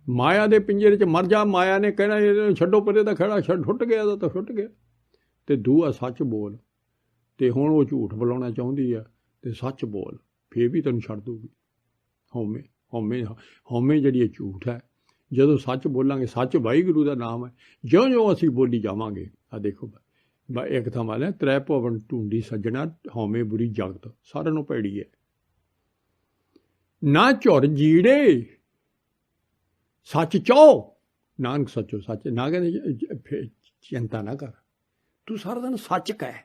ਮਾਇਆ ਦੇ ਪਿੰਜਰੇ 'ਚ ਮਰ ਜਾ। ਮਾਇਆ ਨੇ ਕਹਿਣਾ ਇਹਨੂੰ ਛੱਡੋ ਪਰੇ ਦਾ ਖੜਾ, ਛੁੱਟ ਗਿਆ ਤਾਂ ਛੁੱਟ ਗਿਆ। ਤੇ ਦੂਆ ਸੱਚ ਬੋਲ। ਤੇ ਹੁਣ ਉਹ ਝੂਠ ਬੁਲਾਉਣਾ ਚਾਹੁੰਦੀ ਆ, ਤੇ ਸੱਚ ਬੋਲ, ਫੇਰ ਵੀ ਤੈਨੂੰ ਛੱਡ ਦੂਗੀ। ਹਉਮੈ ਹਉਮੈ ਜਿਹੜੀ ਇਹ ਝੂਠ ਹੈ। ਜਦੋਂ ਸੱਚ ਬੋਲਾਂਗੇ, ਸੱਚ ਵਾਹਿਗੁਰੂ ਦਾ ਨਾਮ ਹੈ, ਜਿਉਂ-ਜਿਉਂ ਅਸੀਂ ਬੋਲੀ ਜਾਵਾਂਗੇ। ਆ ਦੇਖੋ ਇੱਕ ਥਾਂ ਵਾਲਿਆ ਤ੍ਰੈ ਭਵਨ ਢੂੰਡੀ ਸੱਜਣਾ, ਹਉਮੈ ਬੁਰੀ ਜਗਤ, ਸਾਰਿਆਂ ਨੂੰ ਭੈੜੀ ਹੈ। ਨਾ ਝੁਰ ਜੀੜੇ ਸੱਚ ਚਾਓ, ਨਾਨਕ ਸੱਚੋ ਸੱਚ। ਨਾ ਕਹਿੰਦੇ ਚਿੰਤਾ ਨਾ ਕਰ, ਤੂੰ ਸਾਰਾ ਦਿਨ ਸੱਚ ਕਹਿ,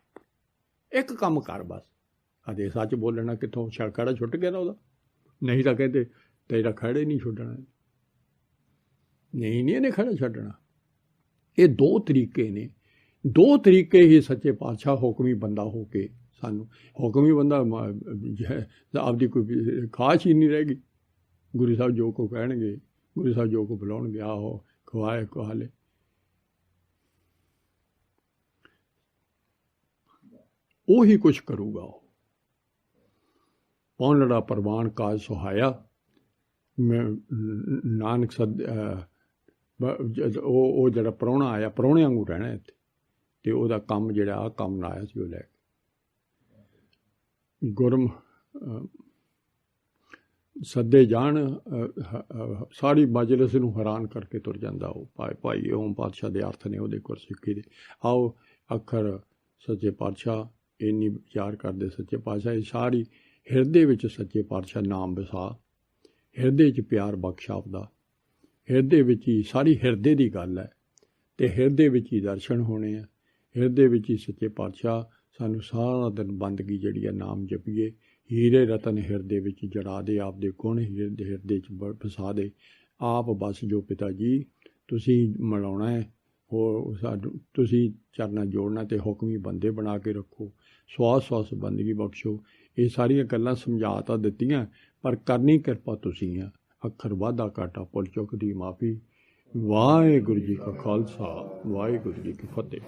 ਇੱਕ ਕੰਮ ਕਰ ਬਸ। ਅਜੇ ਸੱਚ ਬੋਲਣਾ ਕਿੱਥੋਂ ਖੜਾ ਛੁੱਟ ਗਿਆ ਨਾ ਉਹਦਾ, ਨਹੀਂ ਤਾਂ ਕਹਿੰਦੇ ਤੇਰਾ ਖੜੇ ਨਹੀਂ ਛੁੱਟਣਾ, ਨਹੀਂ ਇਹਨੇ ਖੜਾ ਛੱਡਣਾ। ਇਹ ਦੋ ਤਰੀਕੇ ਨੇ, ਦੋ ਤਰੀਕੇ ਹੀ ਸੱਚੇ ਪਾਤਸ਼ਾਹ ਹੁਕਮੀ ਬੰਦਾ ਹੋ ਕੇ ਸਾਨੂੰ, ਹੁਕਮੀ ਬੰਦਾ ਆਪਦੀ ਕੋਈ ਖਾਸ ਹੀ ਨਹੀਂ ਰਹਿ ਗਈ। ਗੁਰੂ ਸਾਹਿਬ ਜੋ ਕੋ ਕਹਿਣਗੇ, ਗੁਰੂ ਸਾਹਿਬ ਜੋ ਕੋ ਬੁਲਾਉਣਗੇ, ਆਹੋ ਖਵਾਏ ਖਵਾਲੇ। ਉਹੀ ਕੁਛ ਕਰੂਗਾ ਉਹ। ਪੌਂਲੜਾ ਪ੍ਰਵਾਨ ਕਾਜ ਸੁਹਾਇਆ, ਮੈਂ ਨਾਨਕ ਸਦ ਉਹ ਜਿਹੜਾ ਪ੍ਰਾਹੁਣਾ ਆਇਆ, ਪ੍ਰਾਹੁਣੇ ਵਾਂਗੂ ਰਹਿਣਾ ਇੱਥੇ, ਅਤੇ ਉਹਦਾ ਕੰਮ ਜਿਹੜਾ ਆਹ ਕੰਮ ਨਾ ਆਇਆ ਸੀ ਉਹ ਲੈ ਕੇ ਗੁਰਮ ਸੱਦੇ ਜਾਣ। ਸਾਰੀ ਮਜਲਿਸ ਨੂੰ ਹੈਰਾਨ ਕਰਕੇ ਤੁਰ ਜਾਂਦਾ ਉਹ। ਭਾਈ ਓਮ ਪਾਤਸ਼ਾਹ ਦੇ ਅਰਥ ਨੇ ਉਹਦੇ ਗੁਰਸਿੱਖੀ ਦੇ। ਆਓ ਅੱਖਰ ਸੱਚੇ ਪਾਤਸ਼ਾਹ ਇੰਨੀ ਵਿਚਾਰ ਕਰਦੇ, ਸੱਚੇ ਪਾਤਸ਼ਾਹ ਇਹ ਸਾਰੀ ਹਿਰਦੇ ਵਿੱਚ ਸੱਚੇ ਪਾਤਸ਼ਾਹ ਨਾਮ ਵਸਾ, ਹਿਰਦੇ 'ਚ ਪਿਆਰ ਬਖਸ਼ ਆਪਦਾ, ਹਿਰਦੇ ਵਿੱਚ ਹੀ ਸਾਰੀ ਹਿਰਦੇ ਦੀ ਗੱਲ ਹੈ, ਅਤੇ ਹਿਰਦੇ ਵਿੱਚ ਹੀ ਦਰਸ਼ਨ ਹੋਣੇ ਆ। ਹਿਰਦੇ ਵਿੱਚ ਹੀ ਸੱਚੇ ਪਾਤਸ਼ਾਹ ਸਾਨੂੰ ਸਾਰਾ ਦਿਨ ਬੰਦਗੀ ਜਿਹੜੀ ਹੈ ਨਾਮ ਜਪੀਏ। ਹੀਰੇ ਰਤਨ ਹਿਰਦੇ ਵਿੱਚ ਜੜਾ ਦੇ, ਆਪਦੇ ਗੁਣ ਹਿਰਦੇ 'ਚ ਵਸਾ ਦੇ। ਆਪ ਬਸ ਜੋ ਪਿਤਾ ਜੀ ਤੁਸੀਂ ਮਿਲਾਉਣਾ ਹੈ, ਹੋਰ ਸਾਨੂੰ ਤੁਸੀਂ ਚਰਨਾਂ ਜੋੜਨਾ ਅਤੇ ਹੁਕਮੀ ਬੰਦੇ ਬਣਾ ਕੇ ਰੱਖੋ, ਸਵਾਸ ਸਵਾਸ ਬੰਦਗੀ ਬਖਸ਼ੋ। ਇਹ ਸਾਰੀਆਂ ਗੱਲਾਂ ਸਮਝਾ ਤਾਂ ਦਿੱਤੀਆਂ, ਪਰ ਕਰਨੀ ਕਿਰਪਾ ਤੁਸੀਂ ਆ। ਅੱਖਰ ਵਾਧਾ ਘਾਟਾ ਭੁੱਲ ਚੁੱਕ ਦੀ ਮਾਫੀ। ਵਾਹਿਗੁਰੂ ਜੀ ਕਾ ਖਾਲਸਾ, ਵਾਹਿਗੁਰੂ ਜੀ ਕੀ ਫਤਿਹ।